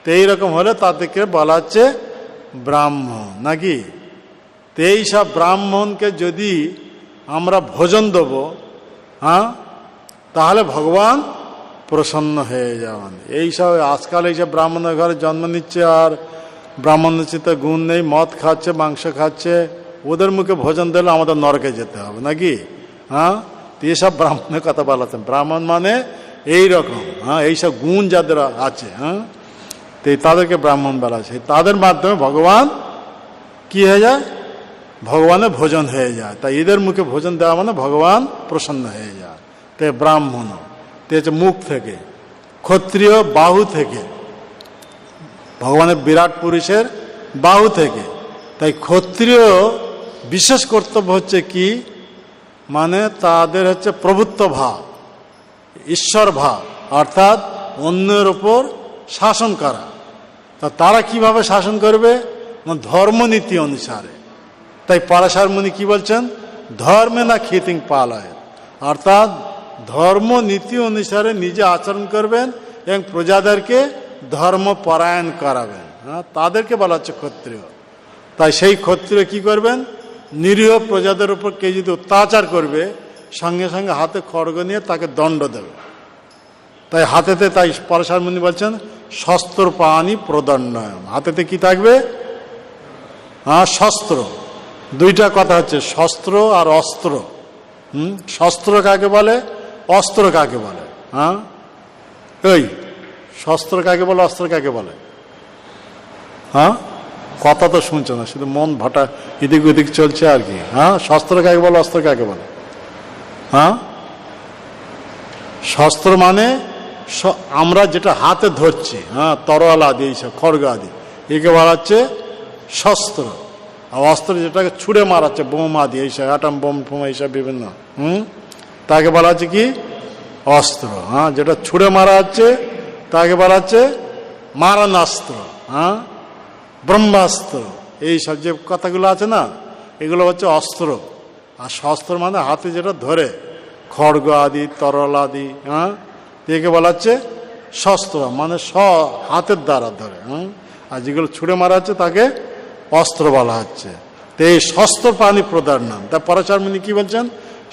তো এইরকম হলে তাদেরকে বলা হচ্ছে ব্রাহ্মণ, নাকি? তো এইসব ব্রাহ্মণকে যদি আমরা ভোজন দেব, হ্যাঁ, তাহলে ভগবান প্রসন্ন হয়ে যাবেন। এইসব আজকাল এইসব ব্রাহ্মণের ঘরে জন্ম নিচ্ছে, আর ব্রাহ্মণের চিত্তে গুণ নেই, মদ খাচ্ছে, মাংস খাচ্ছে, ওদের মুখে ভোজন দিলে আমাদের নরকে যেতে হবে, নাকি? হ্যাঁ, তো এসব ব্রাহ্মণের কথা বলাতেন। ব্রাহ্মণ মানে এইরকম, হ্যাঁ, এইসব গুণ যাদের আছে, হ্যাঁ, তো তাদেরকে ব্রাহ্মণ বলা আছে। তাদের মাধ্যমে ভগবান কি হয়ে যায়? ভগবানের ভোজন হয়ে যায়। তাই এদের মুখে ভোজন দেওয়া মানে ভগবান প্রসন্ন হয়ে যায়। তে ব্রাহ্মণ, তে হচ্ছে মুখ থেকে, ক্ষত্রিয় বাহু থেকে, ভগবানের বিরাট পুরুষের বাহু থেকে। তাই ক্ষত্রিয় বিশেষ কর্তব্য হচ্ছে কি, মানে তাদের হচ্ছে প্রভুত্ব ভাব, ঈশ্বর ভাব, অর্থাৎ অন্যের ওপর শাসন করা। তা তারা কিভাবে শাসন করবে? ধর্মনীতি অনুসারে। তাই পরাশর মুনি কি বলছেন? ধর্মে না খিতিং পালয়, অর্থাৎ ধর্ম নীতি অনুসারে নিজে আচরণ করবেন এবং প্রজাদেরকে ধর্মপরায়ণ করাবেন, হ্যাঁ, তাদেরকে বলা হচ্ছে ক্ষত্রিয়। তাই সেই ক্ষত্রিয় কি করবেন? নিরীহ প্রজাদের উপর কেউ যদি অত্যাচার করবে, সঙ্গে সঙ্গে হাতে খড়গ নিয়ে তাকে দণ্ড দেবে। তাই হাতেতে, তাই পরাশর মুনি বলছেন শস্ত্র পানি প্রদণ্ডয়, হাতেতে কি থাকবে? হ্যাঁ, শস্ত্র। দুইটা কথা হচ্ছে, শস্ত্র আর অস্ত্র। শস্ত্র কাকে বলে, অস্ত্র কাকে বলে? হ্যাঁ, এই শস্ত্র কাকে বলে, অস্ত্র কাকে বলে? হ্যাঁ, কথা তো শুনছে না, শুধু মন ভাটা এদিক ওদিক চলছে আর কি। হ্যাঁ, শস্ত্র কাকে বলে, অস্ত্র কাকে বলে? হ্যাঁ, শস্ত্র মানে আমরা যেটা হাতে ধরছি, হ্যাঁ, তরোয়াল আদি, এইসব খড়গ আদি, একে বলা হচ্ছে শস্ত্র। আর অস্ত্র যেটাকে ছুঁড়ে মারাচ্ছে, বোম আদি, এইসব অ্যাটম বোম ফোম এইসব বিভিন্ন, তাকে বলা হচ্ছে কি? অস্ত্র। হ্যাঁ, যেটা ছুঁড়ে মারা হচ্ছে তাকে বলা হচ্ছে মারণাস্ত্র, হ্যাঁ, ব্রহ্মাস্ত্র। এইসব যে কথাগুলো আছে না, এগুলো হচ্ছে অস্ত্র। আর শস্ত্র মানে হাতে যেটা ধরে, খড়গ আদি, তরল আদি, হ্যাঁ, একে বলা হচ্ছে শস্ত্র, মানে হাতের দ্বারা ধরে। আর যেগুলো ছুঁড়ে মারা হচ্ছে তাকে অস্ত্র বলা হচ্ছে। তো এই শস্ত্র প্রাণী প্রদার নাম। তা পরাশর মুনি কি বলছেন?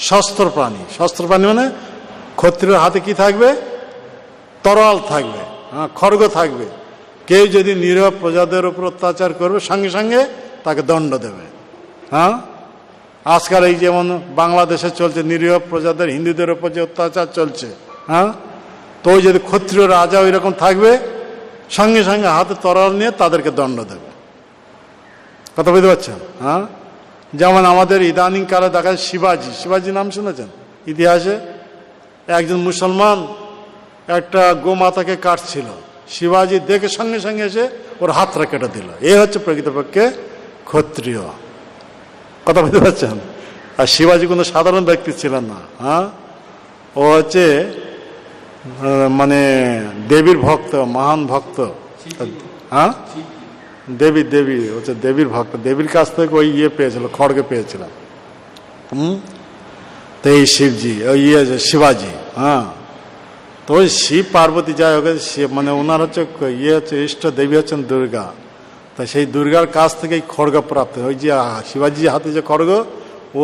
শস্ত্র প্রাণী। শস্ত্র প্রাণী মানে ক্ষত্রিয়ের হাতে কি থাকবে? তরোয়াল থাকবে, হ্যাঁ, খড়গ থাকবে। কেউ যদি নিরীহ প্রজাদের উপর অত্যাচার করবে, সঙ্গে সঙ্গে তাকে দণ্ড দেবে। হ্যাঁ, আজকাল এই যেমন বাংলাদেশে চলছে নিরীহ প্রজাদের, হিন্দুদের উপর যে অত্যাচার চলছে, হ্যাঁ, তো ওই যদি ক্ষত্রিয় রাজা ওই রকম থাকবে, সঙ্গে সঙ্গে হাতে তরোয়াল নিয়ে তাদেরকে দণ্ড দেবে। কথা বুঝতে পারছেন? হ্যাঁ, যেমন আমাদের ইদানিং কালে দেখা যায় শিবাজি, শিবাজি নাম শুনেছেন? ইতিহাসে একজন মুসলমান একটা গোমাতাকে কাটছিল, শিবাজি দেখে সঙ্গে সঙ্গে এসে ওর হাতটা কেটে দিল। এ হচ্ছে প্রকৃতপক্ষে ক্ষত্রিয়। কথা বুঝতে পারছেন? আর শিবাজি কোনো সাধারণ ব্যক্তি ছিলেন না। হ্যাঁ, ও হচ্ছে মানে দেবীর ভক্ত, মহান ভক্ত। হ্যাঁ, দেবী হচ্ছে দেবীর ভক্ত। দেবীর কাছ থেকে ওই পেয়েছিল, খড়গে পেয়েছিল। তো এই শিবজি, ওই শিবাজি, হ্যাঁ, তো ওই শিব পার্বতী যাই হোক, মানে ওনার হচ্ছে হচ্ছে ইষ্ট দেবী হচ্ছেন দুর্গা। তা সেই দুর্গার কাছ থেকেই খড়গ প্রাপ্ত। ওই যে শিবাজির হাতে যে খড়গ, ও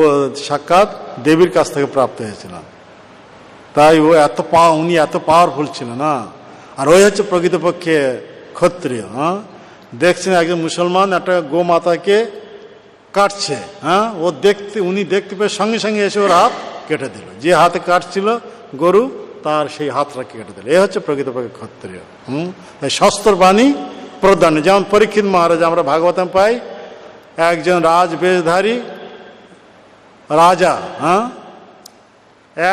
সাক্ষাৎ দেবীর কাছ থেকে প্রাপ্ত হয়েছিল। তাই ও উনি এত পাওয়ারফুল ছিল না। আর ওই হচ্ছে প্রকৃতপক্ষে ক্ষত্রিয়। হ্যাঁ, দেখছেন একজন মুসলমান একটা গোমাতাকে কাটছে, হ্যাঁ, উনি দেখতে পেয়ে সঙ্গে সঙ্গে এসে ওর হাত কেটে দিল। যে হাতে কাটছিল গরু, তার সেই হাতটা কেটে দিল। এ হচ্ছে প্রকৃতপক্ষে ক্ষত্রিয়। এই শস্ত্র বাণী প্রদান। যেমন পরীক্ষিত মহারাজ আমরা ভাগবতম পাই, একজন রাজবেশধারী রাজা, হ্যাঁ,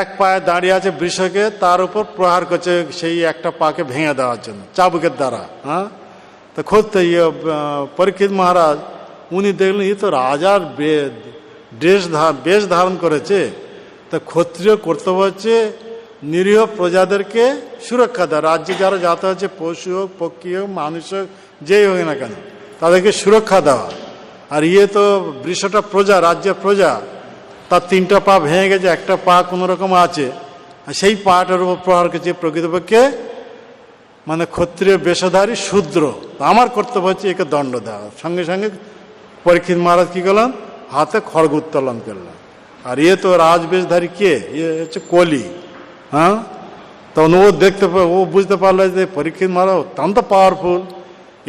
এক পায়ে দাঁড়িয়ে আছে বৃষকে, তার উপর প্রহার করছে সেই একটা পাকে ভেঙে দেওয়ার জন্য চাবুকের দ্বারা। হ্যাঁ, তো পরীক্ষিত মহারাজ উনি দেখলেন এ তো রাজার বেশ ধারণ করেছে। তা ক্ষত্রিয় কর্তব্য হচ্ছে নিরীহ প্রজাদেরকে সুরক্ষা দেয়। রাজ্যে যারা যাতে হচ্ছে পশু হোক, পক্ষী হোক, মানুষ হোক, যেই হোক না কেন, তাদেরকে সুরক্ষা দেওয়া। আর তো বৃষটা প্রজা, রাজ্যের প্রজা, তার 3টা পা ভেঙে গেছে, একটা পা কোনো রকম আছে, আর সেই পাটার উপর প্রহার করছে প্রকৃতপক্ষে মানে ক্ষত্রিয় বেশধারী শূদ্র। আমার কর্তব্য হচ্ছে একে দণ্ড দেওয়া। সঙ্গে সঙ্গে পরীক্ষিত মহারাজ কি করলেন, হাতে খড়গ উত্তোলন করলেন। আর তো রাজবেশধারী কে, হচ্ছে কলি। হ্যাঁ, তখন ও বুঝতে পারলো যে পরীক্ষিত মহারাজ অত্যন্ত পাওয়ারফুল,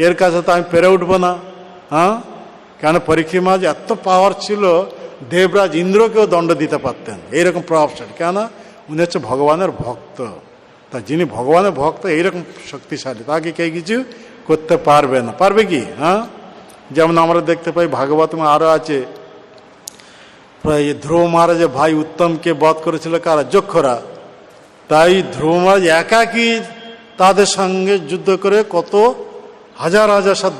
এর কাছে তো আমি পেরে উঠবো না। হ্যাঁ, কেন পরীক্ষিত মহারাজ এত পাওয়ার ছিল, দেবরাজ ইন্দ্রকেও দণ্ড দিতে পারতেন, এইরকম প্রভাবশালী। কেন, উনি হচ্ছে ভগবানের ভক্ত। তা যিনি ভগবানের ভক্ত এইরকম শক্তিশালী, তাকে কেউ কিছু করতে পারবে না। পারবে কি? হ্যাঁ, যেমন আমরা দেখতে পাই ভাগবতম আরও আছে, প্রায় ধ্রুব মহারাজের ভাই উত্তমকে বধ করেছিল কারা, যক্ষরা। তাই ধ্রুব মহারাজ একাকী তাদের সঙ্গে যুদ্ধ করে কত হাজার হাজার সব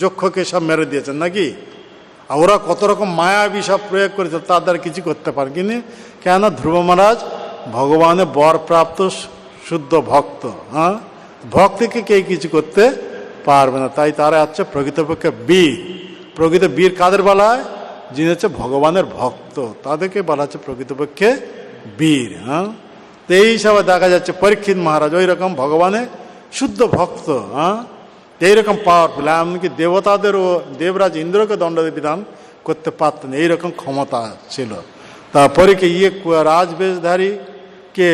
যক্ষকে সব মেরে দিয়েছেন নাকি। আর ওরা কত রকম মায়াবী সব প্রয়োগ করেছে, তার দ্বারা কিছু করতে পারে কিন্তু। কেন, ধ্রুব মহারাজ ভগবানের বরপ্রাপ্ত শুদ্ধ ভক্ত। হ্যাঁ, ভক্তিকে কেউ কিছু করতে পারবে না। তাই তারা হচ্ছে প্রকৃতপক্ষে বীর। প্রকৃত বীর কাদের বলা হয়, যিনি হচ্ছে ভগবানের ভক্ত, তাদেরকে বলা হচ্ছে প্রকৃতপক্ষে বীর। হ্যাঁ, তো এই হিসাবে দেখা যাচ্ছে পরীক্ষিত মহারাজ ওই রকম ভগবানের শুদ্ধ ভক্ত। হ্যাঁ, এইরকম পাওয়ারফুল, এমনকি দেবতাদেরও, দেবরাজ ইন্দ্রকে দণ্ড বিধান করতে পারতেন, এইরকম ক্ষমতা ছিল। তারপরে কি রাজবেশধারী কে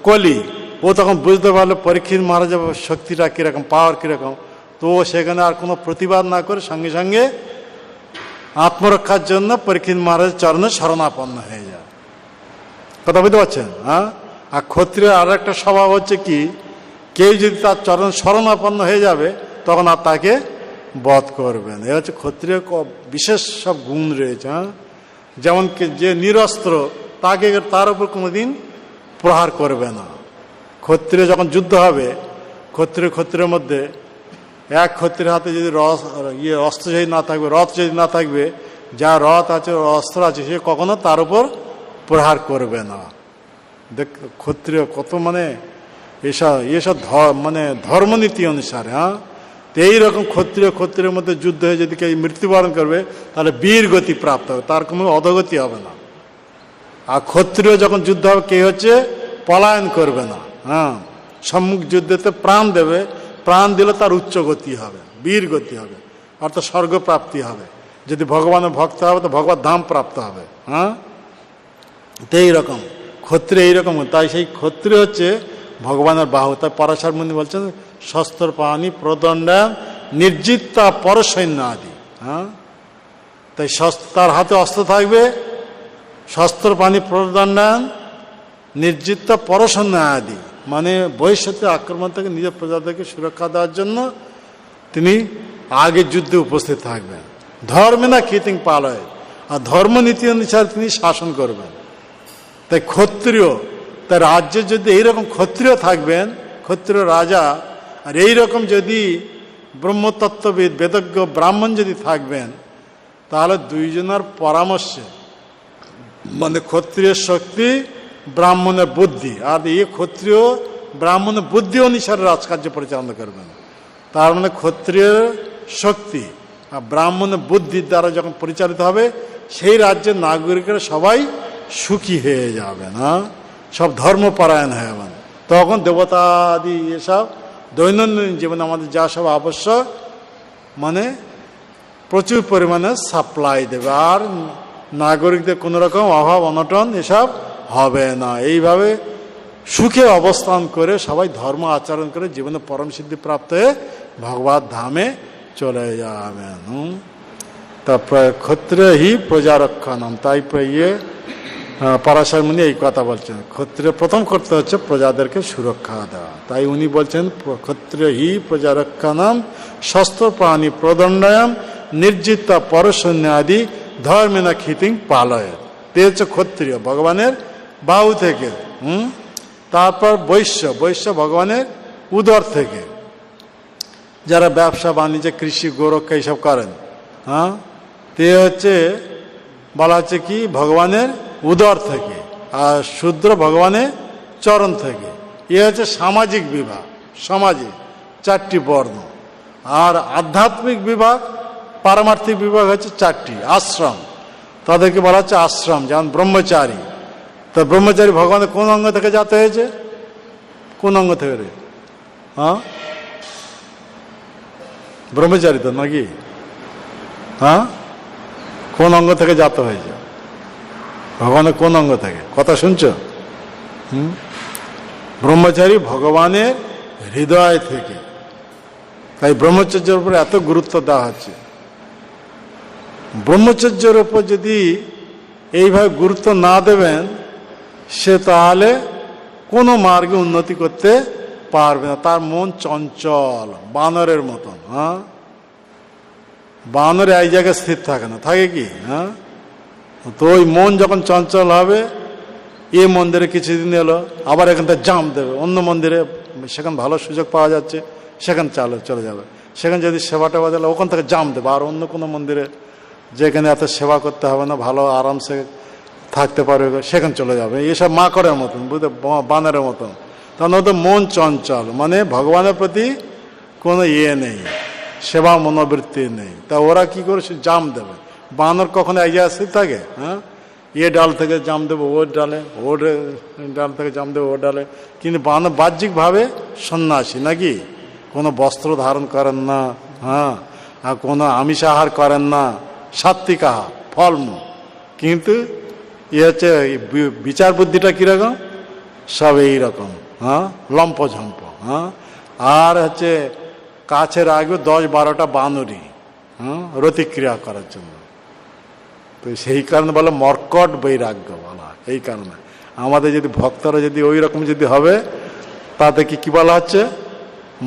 কলি, ও তখন বুঝতে পারলো পরীক্ষিত মহারাজের শক্তিটা কীরকম, পাওয়ার কীরকম। তো সেখানে আর কোনো প্রতিবাদ না করে সঙ্গে সঙ্গে আত্মরক্ষার জন্য পরীক্ষিত মহারাজের চরণে শরণাপন্ন হয়ে যায়। কথা বুঝতে পারছেন? হ্যাঁ, আর ক্ষত্রিয় আর একটা স্বভাব হচ্ছে কি, কেউ যদি তার চরণ শরণাপন্ন হয়ে যাবে তখন আর তাকে বধ করবেন। এ হচ্ছে ক্ষত্রিয় বিশেষ সব গুণ রয়েছে। হ্যাঁ, যেমন যে নিরস্ত্র, তাকে তার উপর কোনোদিন প্রহার করবে না। ক্ষত্রিয় যখন যুদ্ধ হবে, ক্ষত্রিয়ের মধ্যে এক ক্ষত্রিয়ের হাতে যদি অস্ত্র যদি না থাকবে, রথ যদি না থাকবে, যা রথ আছে অস্ত্র আছে, সে কখনো তার উপর প্রহার করবে না। দেখ ক্ষত্রিয় কত মানে এসব মানে ধর্মনীতি অনুসারে। হ্যাঁ, তো এইরকম ক্ষত্রিয়ের মধ্যে যুদ্ধ হয়ে যদি কেউ মৃত্যুবরণ করবে, তাহলে বীর গতি প্রাপ্ত হবে, তার কোনো অধগতি হবে না। আর ক্ষত্রিয় যখন যুদ্ধ হবে, কে হচ্ছে পলায়ন করবে না। হ্যাঁ, সম্মুখ যুদ্ধেতে প্রাণ দেবে, প্রাণ দিলে তার উচ্চ গতি হবে, বীর গতি হবে, অর্থাৎ স্বর্গপ্রাপ্তি হবে। যদি ভগবানের ভক্ত হবে তো ভগবত ধাম প্রাপ্ত হবে। হ্যাঁ, তো এইরকম ক্ষত্রিয় এইরকম। তাই সেই ক্ষত্রিয় হচ্ছে ভগবানের বাহু। তাই পরাশর মুনি বলছেন শস্ত্র পানি প্রদণ্ডা নির্জিতা পরসৈন্য আদি। হ্যাঁ, তাই তার হাতে অস্ত্র থাকবে, শস্ত্র পানি প্রদণ্ডান নির্জিত পরসৈন্য আদি, মানে বহিষ্যতের আক্রমণ থেকে নিজের প্রজাদেরকে সুরক্ষা দেওয়ার জন্য তিনি আগে যুদ্ধে উপস্থিত থাকবেন। ধর্মে না কীতিং পালয়, আর ধর্মনীতি অনুসারে তিনি শাসন করবেন। তাই ক্ষত্রিয়, তাই রাজ্যে যদি এইরকম ক্ষত্রিয় থাকবেন, ক্ষত্রিয় রাজা, আর এইরকম যদি ব্রহ্মতত্ত্ববিদ বেদজ্ঞ ব্রাহ্মণ যদি থাকবেন, তাহলে দুইজনের পরামর্শে, মানে ক্ষত্রিয় শক্তি, ব্রাহ্মণের বুদ্ধি, আর এই ক্ষত্রিয় ব্রাহ্মণের বুদ্ধি অনুসারে রাজকার্য পরিচালনা করবেন। তার মানে ক্ষত্রিয় শক্তি আর ব্রাহ্মণের বুদ্ধির দ্বারা যখন পরিচালিত হবে, সেই রাজ্যের নাগরিকরা সবাই সুখী হয়ে যাবে না, সব ধর্মপরায়ণ হয়ে যাবেন। তখন দেবতাদি এসব দৈনন্দিন জীবনে আমাদের যা সব আবশ্যক, মানে প্রচুর পরিমাণে সাপ্লাই দেবে, আর নাগরিকদের কোনো রকম অভাব অনটন এসব হবে না। এইভাবে সুখে অবস্থান করে সবাই ধর্ম আচরণ করে জীবনে পরম সিদ্ধি প্রাপ্ত হয়ে ভগবত ধামে চলে যাবেন। তারপরে ক্ষত্রিয় হি প্রজারক্ষণম। তাই পরাশর মুনি এই কথা বলছেন, ক্ষত্রিয় প্রথম করতে হচ্ছে প্রজাদেরকে সুরক্ষা দেওয়া। তাই উনি বলছেন ক্ষত্রিয় হি প্রজারক্ষণম শস্ত্র প্রাণী প্রদণ্ডায়াম নির্জিত পরসৈন্য আদি ধর্মেনা খিতিং পালয়। তে হচ্ছে ক্ষত্রিয় ভগবানের বাহু থেকে। তারপর বৈশ্য ভগবানের উদর থেকে, যারা ব্যবসা বাণিজ্য কৃষি গোরক্ষা এইসব করেন। হ্যাঁ, তে হচ্ছে বলা হচ্ছে কি ভগবানের উদর থেকে, আর শূদ্র ভগবানের চরণ থেকে। এ হচ্ছে সামাজিক বিভাগ, সমাজে 4টি বর্ণ। আর আধ্যাত্মিক বিভাগ পারমার্থিক বিভাগ হচ্ছে 4টি আশ্রম, তাদেরকে বলা হচ্ছে আশ্রম। যেমন ব্রহ্মচারী, তো ব্রহ্মচারী ভগবানের কোন অঙ্গ থেকে জাত হয়েছে? কোন অঙ্গ থেকে রে? হ্যাঁ, ব্রহ্মচারী তো নাকি? হ্যাঁ, কোন অঙ্গ থেকে জাত হয়েছে? ভগবানের কোন অঙ্গ থেকে? কথা শুনছ? ব্রহ্মচারী ভগবানের হৃদয় থেকে। তাই ব্রহ্মচর্যের উপর এত গুরুত্ব দেওয়া হচ্ছে। ব্রহ্মচর্যের উপর যদি এইভাবে গুরুত্ব না দেবেন, সে তাহলে কোনো মার্গে উন্নতি করতে পারবে না। তার মন চঞ্চল, বানরের মতন। হ্যাঁ, বানরে এক জায়গায় স্থির থাকে না, থাকে কি? হ্যাঁ, তো ওই মন যখন চঞ্চল হবে, এ মন্দিরে কিছুদিন এলো, আবার এখান থেকে জাম্প দেবে অন্য মন্দিরে, সেখানে ভালো সুযোগ পাওয়া যাচ্ছে, সেখানে চলে যাবে। সেখানে যদি সেবা টেবা দিলে ওখান থেকে জাম্প দেবে আর অন্য কোনো মন্দিরে, যেখানে এত সেবা করতে হবে না, ভালো আরামসে থাকতে পারবে, সেখানে চলে যাবে। এসব মাকড়ের মতন, বুঝতে, বানরের মতন। তার ওদের মন চঞ্চল, মানে ভগবানের প্রতি কোনো নেই, সেবা মনোবৃত্তি নেই। তা ওরা কি করে? সে জাম দেবে। বানর কখনো এক জায়গায় স্থির থাকে? হ্যাঁ, এ ডাল থেকে জাম দেবে ওর ডালে, ওর ডাল থেকে জাম দেবে ওর ডালে। কিন্তু বানর বাহ্যিকভাবে সন্ন্যাসী নাকি? কোনো বস্ত্র ধারণ করেন না, হ্যাঁ, আর কোনো আমিষ আহার করেন না, সাত্বিক আহার, ফলমূল। কিন্তু এ হচ্ছে বিচার বুদ্ধিটা কীরকম? সব এইরকম, হ্যাঁ, লম্পঝম্প। হ্যাঁ, আর হচ্ছে কাছে রাখবে 10-12টা বানরী, হ্যাঁ, রতিক্রিয়া করার জন্য। তো সেই কারণে বলে মর্কট বৈরাগ্য বলা। এই কারণে আমাদের যদি ভক্তরা যদি ওই রকম যদি হবে, তাদেরকে কি বলা হচ্ছে?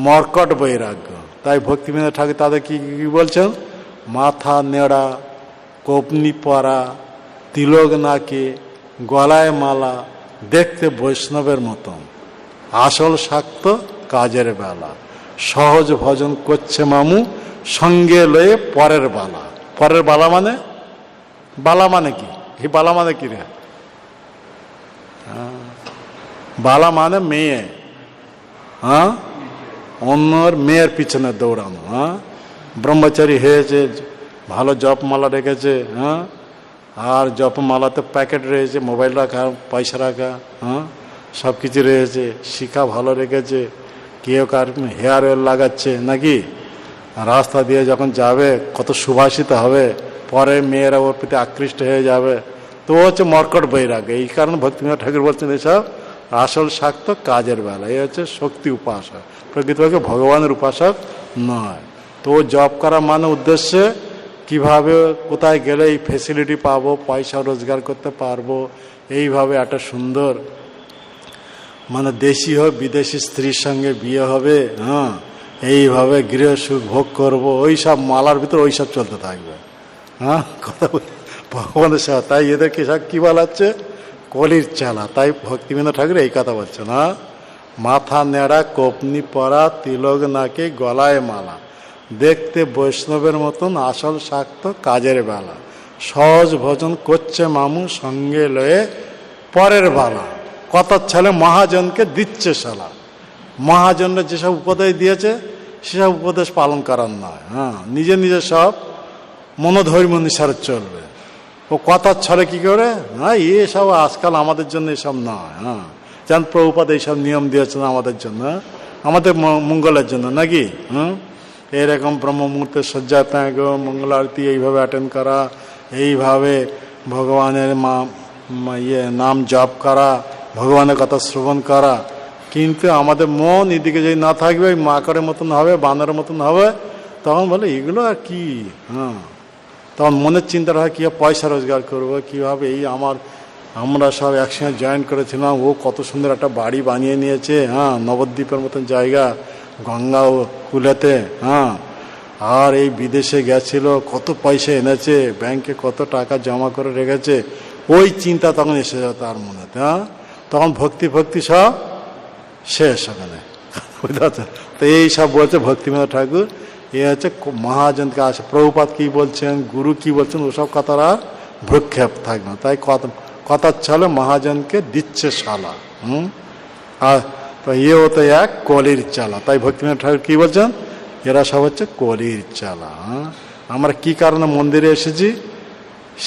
মর্কট বৈরাগ্য। তাই ভক্তিবিনোদ ঠাকুর তাদের কি বলছেন? মাথা নেড়া, কোপনি পরা, তিলক নাকে, গলায় মালা, দেখতে বৈষ্ণবের মতন, আসল শাক্ত কাজের বেলা, সহজ ভজন করছে মামু, সঙ্গে লয়ে পরের বালা। পরের বালা মানে? বালা মানে কি? এই বালা মানে কি রে? বালা মানে মেয়ে। হ্যাঁ, অন্যর মেয়ের পিছনে দৌড়ানো। হ্যাঁ, ব্রহ্মচারী হয়েছে, ভালো জপমালা রেখেছে, হ্যাঁ, আর জপমালাতে প্যাকেট রয়েছে, মোবাইল রাখা, পয়সা রাখা, হ্যাঁ, সব কিছু রয়েছে, শিখা ভালো রেখেছে, কেউ কার হেয়ার অয়েল লাগাচ্ছে নাকি? রাস্তা দিয়ে যখন যাবে কত সুভাষিত হবে, পরে মেয়েরা ওর প্রতি আকৃষ্ট হয়ে যাবে। তো ও হচ্ছে মর্কট বৈরাগ্য। এই কারণে ভক্তিবিনোদ ঠাকুর বলছেন এসব আসল শাক্ত কাজের বেলা। এই হচ্ছে শক্তি উপাসক, প্রকৃতপক্ষে ভগবানের উপাসক নয়। তো জব করা মানে উদ্দেশ্যে কিভাবে কোথায় গেলে এই ফেসিলিটি পাবো, পয়সা রোজগার করতে পারবো, এইভাবে একটা সুন্দর মানে দেশি হোক বিদেশি স্ত্রীর সঙ্গে বিয়ে হবে, হ্যাঁ, এইভাবে গৃহ সুখ ভোগ করবো, ওই সব মালার ভিতর ওই সব চলতে থাকবে। হ্যাঁ, কথা ভগবানের সেবা। তাই এদেরকে সব কি বলা হচ্ছে? কলির চালা। তাই ভক্তিবিনোদ ঠাকুর এই কথা বলছে না, মাথা নেড়া, কোপনি পরা, তিলক নাকে, গলায় মালা, দেখতে বৈষ্ণবের মতন, আসল শাক্ত কাজের বেলা, সহজ ভজন করছে মামু, সঙ্গে লয়ে পরের বালা। কত ছেলে মহাজনকে দিচ্ছে শালা। মহাজনরা যেসব উপদেশ দিয়েছে সেসব উপদেশ পালন করার নয়। হ্যাঁ, নিজে নিজে সব মনোধর্ম অনুসারে চলবে। ও কথার ছলে কি করে? হ্যাঁ, এসব আজকাল আমাদের জন্য এসব নয়। হ্যাঁ, যেন প্রভুপাদ এইসব নিয়ম দিয়েছেন আমাদের জন্য, আমাদের মঙ্গলের জন্য নাকি? হুম, এরকম ব্রহ্ম মুহূর্তে শয্যা ত্যাগ, মঙ্গল আরতি এইভাবে অ্যাটেন্ড করা, এইভাবে ভগবানের নাম জপ করা, ভগবানের কথা শ্রবণ করা। কিন্তু আমাদের মন এদিকে যদি না থাকবে, ওই মাকড়ের মতন হবে, বানরের মতন হবে, তখন বলে এগুলো আর কি? হ্যাঁ, তখন মনের চিন্তাটা হয় কীভাবে পয়সা রোজগার করবো, কীভাবে এই আমরা সব একসঙ্গে জয়েন করেছিলাম, ও কত সুন্দর একটা বাড়ি বানিয়ে নিয়েছে, হ্যাঁ, নবদ্বীপের মতন জায়গা, গঙ্গা ও কুলেতে, হ্যাঁ, আর এই বিদেশে গেছিল, কত পয়সা এনেছে, ব্যাংকে কত টাকা জমা করে রেখেছে, ওই চিন্তা তখন এসে যাবে তার মনে। হ্যাঁ, তখন ভক্তি সব শেষ ওখানে, বুঝতে পারছেন? তো এই সব বলছে ভক্তিবিনোদ ঠাকুর। এ হচ্ছে মহাজনকে আসে, প্রভুপাদ কি বলছেন, গুরু কি বলছেন, ওসব কথার আর ভ্রুক্ষেপ থাকবে না। তাই কথার ছলে মহাজনকে দিচ্ছে শালা। আর তো এ হতো এক কলির চালা। তাই ভক্তিবিনোদ ঠাকুর কি বলছেন? এরা সব হচ্ছে কলির চালা। আমরা কি কারণে মন্দিরে এসেছি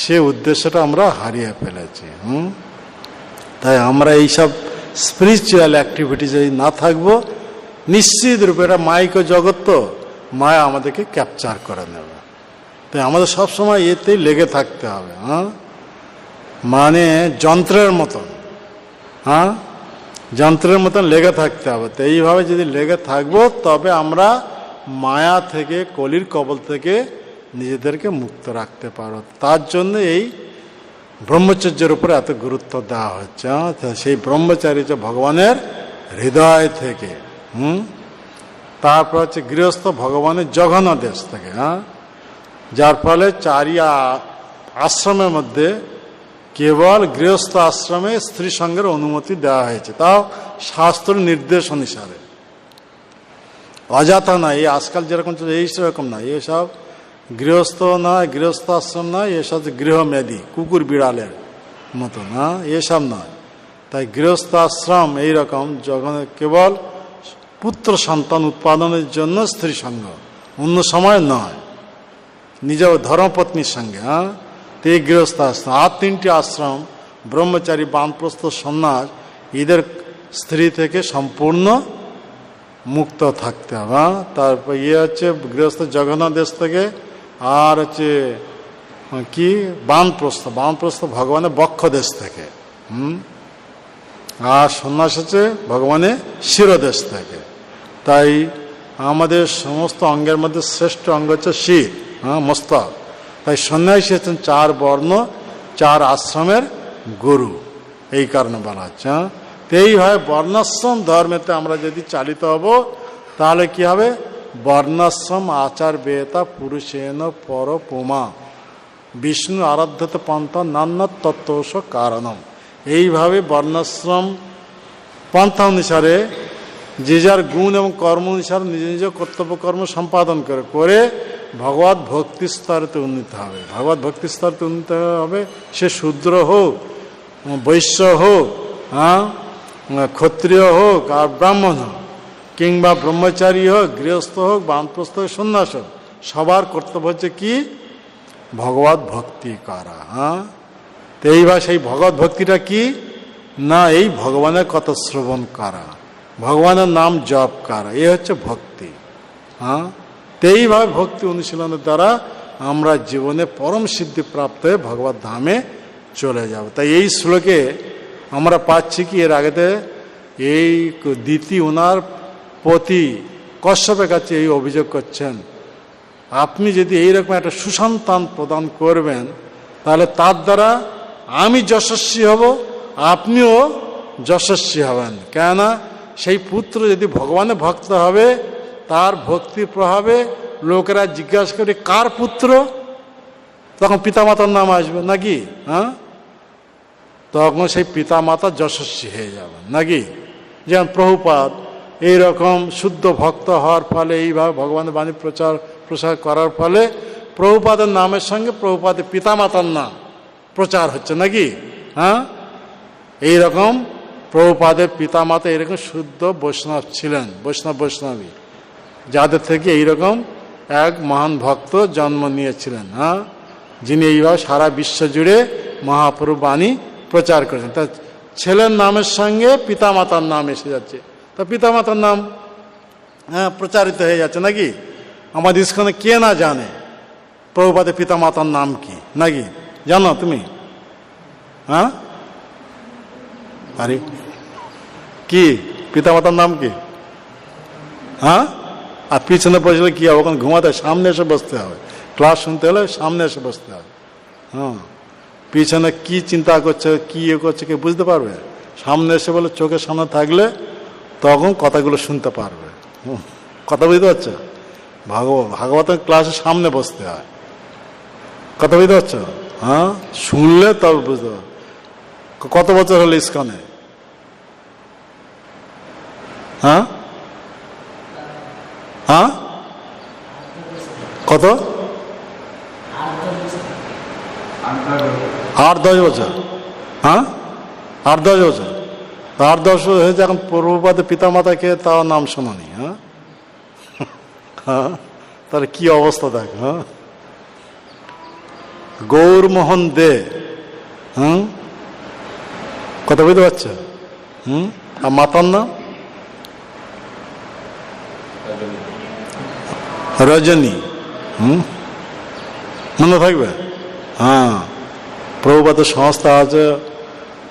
সে উদ্দেশ্যটা আমরা হারিয়ে ফেলেছি। তাই আমরা এইসব স্পিরিচুয়াল অ্যাক্টিভিটি যদি না থাকবো, নিশ্চিত রূপে এটা মাইক জগৎ, তো মায়া আমাদেরকে ক্যাপচার করে নেবে। তাই আমাদের সবসময় এতেই লেগে থাকতে হবে, মানে যন্ত্রের মতন, যন্ত্রের মতন লেগে থাকতে হবে। তো এইভাবে যদি লেগে থাকবো তবে আমরা মায়া থেকে, কলির কবল থেকে নিজেদেরকে মুক্ত রাখতে পারো। তার জন্য এই ব্রহ্মচর্যের উপরে এত গুরুত্ব দেওয়া হচ্ছে। সেই ব্রহ্মচারী যে ভগবানের হৃদয় থেকে, তারপর হচ্ছে গৃহস্থ ভগবানের জঘন্য দেশ থেকে, যার ফলে চারি আশ্রমের মধ্যে কেবল গৃহস্থ আশ্রমে স্ত্রী সঙ্গের অনুমতি দেওয়া হয়েছে, তাও শাস্ত্র নির্দেশ অনুসারে। অযথা নয়, এই আজকাল যেরকম এই সেরকম নয়, এসব গৃহস্থ নয়, গৃহস্থ আশ্রম নয়, এসব গৃহমেধি, কুকুর বিড়ালের মতো না, এসব নয়। তাই গৃহস্থ আশ্রম এইরকম যখন কেবল পুত্র সন্তান উৎপাদনের জন্য স্ত্রী সঙ্গ, অন্য সময় নয়, নিজের ধর্মপত্নীর সঙ্গে। এই গৃহস্থ আশ্রম। আর তিনটি আশ্রম ব্রহ্মচারী, বানপ্রস্থ, সন্ন্যাস, এদের স্ত্রী থেকে সম্পূর্ণ মুক্ত থাকতে হবে। তারপর হচ্ছে গৃহস্থ জগন্নাথ দেশ থেকে, আর হচ্ছে কি বানপ্রস্থ, বানপ্রস্থ ভগবানের বক্ষ দেশ থেকে, আর সন্ন্যাস হচ্ছে ভগবানের শিরদেশ থেকে। তাই আমাদের সমস্ত অঙ্গের মধ্যে শ্রেষ্ঠ অঙ্গ হচ্ছে শির, মস্তক। তাই সন্ন্যাসী হচ্ছেন 4 বর্ণ 4 আশ্রমের গুরু, এই কারণে বলা হচ্ছে। তো এইভাবে বর্ণাশ্রম ধর্মেতে আমরা যদি চালিত হব, তাহলে কি হবে? বর্ণাশ্রম আচার বেতা পুরুষেন পর পোমা বিষ্ণু আরাধ্যত পন্থা নান্য তত্ত্বস কারণম। এইভাবে বর্ণাশ্রম পন্থা অনুসারে যে যার গুণ এবং কর্ম অনুসারে নিজ নিজ কর্তব্য কর্ম সম্পাদন করে ভগবত ভক্তি স্তরেতে উন্নীত হবে। ভগবত ভক্তি স্তরেতে উন্নীত হবে, সে শূদ্র হোক, বৈশ্য হোক, ক্ষত্রিয় হোক আর ব্রাহ্মণ হোক, কিংবা ব্রহ্মচারী হোক, গৃহস্থ হোক, বানপ্রস্থ হোক, সন্ন্যাস হোক, সবার কর্তব্য হচ্ছে কি? ভগবত ভক্তি করা। তো এইবার সেই ভগবত ভক্তিটা কি না, এই ভগবানের কথা শ্রবণ করা, ভগবানের নাম জপ করা, এ হচ্ছে ভক্তি। তো এইভাবে ভক্তি অনুশীলনের দ্বারা আমরা জীবনে পরম সিদ্ধি প্রাপ্ত হয়ে ভগবত ধামে চলে যাব। তাই এই শ্লোকে আমরা পাচ্ছি কি, এর আগেতে এই দিতি ওনার প্রতি কশ্যপের কাছে এই অভিযোগ করছেন, আপনি যদি এইরকম একটা সুসন্তান প্রদান করবেন তাহলে তার দ্বারা আমি যশস্বী হব, আপনিও যশস্বী হবেন। কেননা সেই পুত্র যদি ভগবানের ভক্ত হবে, তার ভক্তির প্রভাবে লোকেরা জিজ্ঞাসা করে কার পুত্র, তখন পিতামাতার নাম আসবে নাকি? তখন সেই পিতামাতা যশস্বী হয়ে যাবে নাকি? যেমন প্রভুপাদ এইরকম শুদ্ধ ভক্ত হওয়ার ফলে, এইভাবে ভগবানের বাণী প্রসার করার ফলে প্রভুপাদের নামের সঙ্গে প্রভুপাদের পিতামাতার নাম প্রচার হচ্ছে নাকি? এইরকম প্রভুপাদের পিতামাতা এরকম শুদ্ধ বৈষ্ণব ছিলেন, বৈষ্ণবী, যাদের থেকে এইরকম এক মহান ভক্ত জন্ম নিয়েছিলেন, যিনি এইভাবে সারা বিশ্ব জুড়ে মহাপ্রভু বাণী প্রচার করেছেন। তা ছেলের নামের সঙ্গে পিতামাতার নাম এসে যাচ্ছে, তা পিতামাতার নাম প্রচারিত হয়ে যাচ্ছে নাকি? আমাদের ইস্কনে কে না জানে প্রভুপাদের পিতামাতার নাম কি নাকি? জানো তুমি? আরে কি পিতামাতার নাম কি? আর পিছনে বসলে কি হবে? ওখানে ঘুমাতে সামনে এসে বসতে হবে, ক্লাস শুনতে হলে সামনে এসে বসতে হবে। পিছনে কি চিন্তা করছে, কি ইয়ে করছে, কে বুঝতে পারবে? সামনে এসে বলে চোখের সামনে থাকলে তখন কথাগুলো শুনতে পারবে। কথা বুঝতে পারছো? ভাগবতের ক্লাসের সামনে বসতে হয়, কথা বুঝতে পারছো? শুনলে তবে বুঝতে পারবে। কত বছর হলো ইস্কনে? কত? 8-10 বছর। 8-10 বছর। 8-10 বছর হয়েছে, এখন প্রভুপাদের পিতামাতাকে তাও নাম শোনানি। তাহলে কি অবস্থা দেখ। গৌরমোহন দে, কথা বুঝতে পারছ? আর মাতার নাম রজনী। মনে থাকবে? হ্যাঁ, প্রভুপাদের সংস্থা আছে,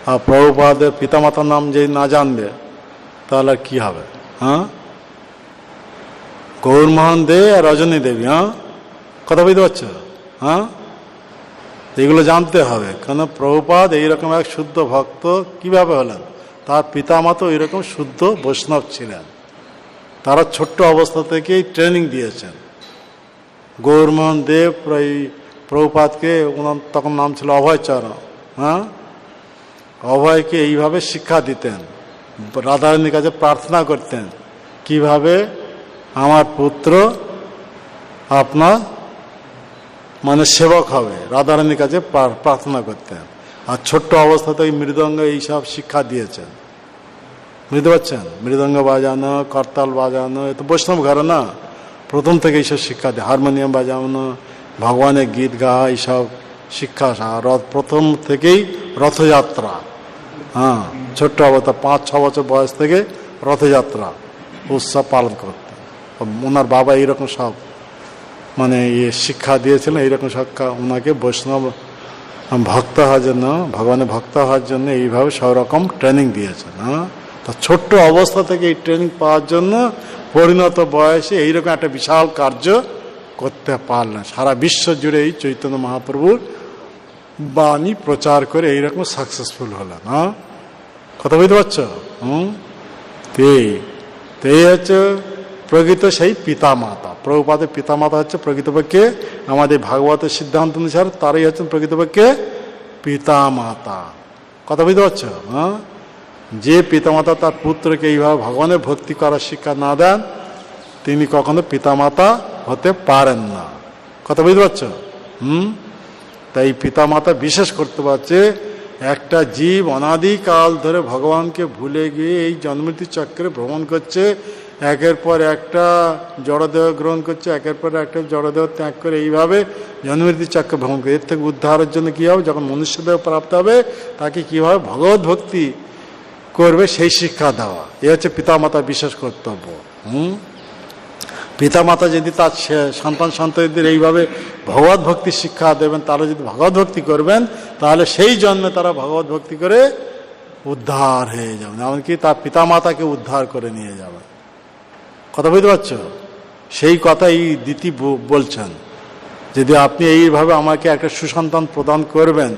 আর প্রভুপাদের পিতামাতার নাম যদি না জানবে তাহলে আর কি হবে? হ্যাঁ, গৌরমোহন দে আর রজনী দেবী। হ্যাঁ, কথা বুঝতে পারছ? হ্যাঁ, এগুলো জানতে হবে, কেন প্রভুপাদ এইরকম এক শুদ্ধ ভক্ত কিভাবে হলেন? তার পিতামাতা এইরকম শুদ্ধ বৈষ্ণব ছিলেন, তারা ছোট্ট অবস্থা থেকেই ট্রেনিং দিয়েছেন। গৌরমোহন দেব প্রভুপাদকে, ওনার তখন নাম ছিল অভয়চরণ, হ্যাঁ, অভয়কে এইভাবে শিক্ষা দিতেন, রাধারানীর কাছে প্রার্থনা করতেন কিভাবে আমার পুত্র আপনার মানে সেবক হবে, রাধারানীর কাছে প্রার্থনা করতেন। আর ছোট্ট অবস্থা থেকে মৃদঙ্গ এইসব শিক্ষা দিয়েছেন, বুঝতে পারছেন? মৃদঙ্গ বাজানো, করতাল বাজানো, এ তো বৈষ্ণব ঘরে না, প্রথম থেকে এইসব শিক্ষা দেয়। হারমোনিয়াম বাজানো, ভগবানের গীত গাওয়া, এইসব শিক্ষা। প্রথম থেকেই রথযাত্রা, হ্যাঁ, ছোট্ট অবস্থা 5-6 বছর বয়স থেকে রথযাত্রা উৎসব পালন করতেন। ওনার বাবা এইরকম সব মানে শিক্ষা দিয়েছিলেন, এইরকম শিক্ষা ওনাকে বৈষ্ণব ভক্ত হওয়ার জন্য, ভগবানের ভক্ত হওয়ার জন্য এইভাবে সব রকম ট্রেনিং দিয়েছেন। হ্যাঁ, তা ছোট্ট অবস্থা থেকে এই ট্রেনিং পাওয়ার জন্য পরিণত বয়সে এইরকম একটা বিশাল কার্য করতে পারলেন। সারা বিশ্ব জুড়ে এই চৈতন্য মহাপ্রভুর বাণী প্রচার করে এইরকম সাকসেসফুল হলেন। হ্যাঁ, কথা বুঝতে পারছ? এই হচ্ছে প্রকৃত সেই পিতামাতা। প্রভুপাদের পিতামাতা হচ্ছে প্রকৃতপক্ষে আমাদের ভাগবতের সিদ্ধান্ত অনুসারে তারাই হচ্ছেন প্রকৃতপক্ষে পিতামাতা। কথা বুঝতে পারছ? হ্যাঁ, যে পিতামাতা তার পুত্রকে এইভাবে ভগবানের ভক্তি করার শিক্ষা না দেন, তিনি কখনো পিতামাতা হতে পারেন না। কথা বুঝতে পারছ? তাই পিতামাতা বিশেষ করতে পারছে, একটা জীব অনাদিকাল ধরে ভগবানকে ভুলে গিয়ে এই জন্মমৃত্যু চক্রে ভ্রমণ করছে, একের পর একটা জড়দেহ গ্রহণ করছে, একের পর একটা জড়দেহ ত্যাগ করে এইভাবে জন্মমৃত্যু চক্রে ভ্রমণ করে। এর থেকে উদ্ধারের জন্য কী হবে? যখন মনুষ্যদেহ প্রাপ্ত হবে তাকে কীভাবে ভগবত ভক্তি করবে সেই শিক্ষা দেওয়া। এ হচ্ছে পিতামাতার বিশেষ কর্তব্য। পিতামাতা যদি তার সন্তান সন্ততিদের এইভাবে ভগবত ভক্তি শিক্ষা দেবেন, তারা যদি ভগবত ভক্তি করবেন, তাহলে সেই জন্মে তারা ভগবত ভক্তি করে উদ্ধার হয়ে যাবেন, এমনকি তার পিতামাতাকে উদ্ধার করে নিয়ে যাবে। কথা বুঝতে পারছো? সেই কথাই দিতি বলছেন, যদি আপনি এইভাবে আমাকে একটা সুসন্তান প্রদান করবেন,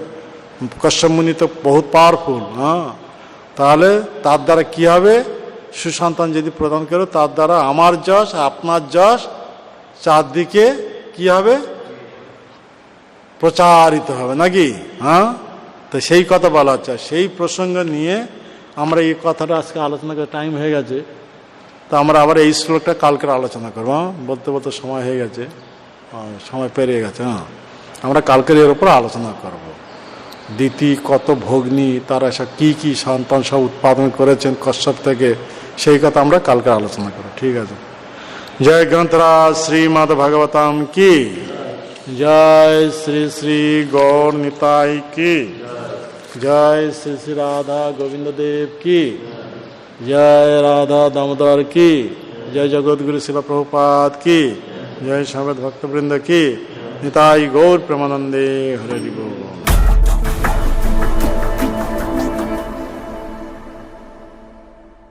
কশ্যপ মুনি তো বহুত পাওয়ারফুল, হ্যাঁ, তাহলে তার দ্বারা কি হবে? সুসন্তান যদি প্রদান করে তার দ্বারা আমার যশ, আপনার যশ চারদিকে কি হবে? প্রচারিত হবে নাকি? হ্যাঁ, তো সেই কথা বলা হচ্ছে। সেই প্রসঙ্গ নিয়ে আমরা এই কথাটা আজকে আলোচনা করে টাইম হয়ে গেছে, তো আমরা আবার এই শ্লোকটা কালকে আলোচনা করবো। বলতে বলতে সময় হয়ে গেছে, সময় পেরিয়ে গেছে। হ্যাঁ, আমরা কালকের এর উপর আলোচনা করব। দিতি কত ভগ্নী, তারা সব কী কী সন্তান সব উৎপাদন করেছেন কশ্যপ থেকে, সেই কথা আমরা কালকে আলোচনা করব। ঠিক আছে। জয় গ্রন্থরাজ শ্রীমদ ভাগবতম কি জয়, শ্রী শ্রী গৌর নিতাই কি জয়, শ্রী শ্রী রাধা গোবিন্দ দেব কি জয়, রাধা দামোদর কি জয়, জগৎগুরু শিল প্রভুপাদ কি জয়, সমবেত ভক্তবৃন্দ কি নিতাই গৌর প্রেমানন্দে হরে হরি বল।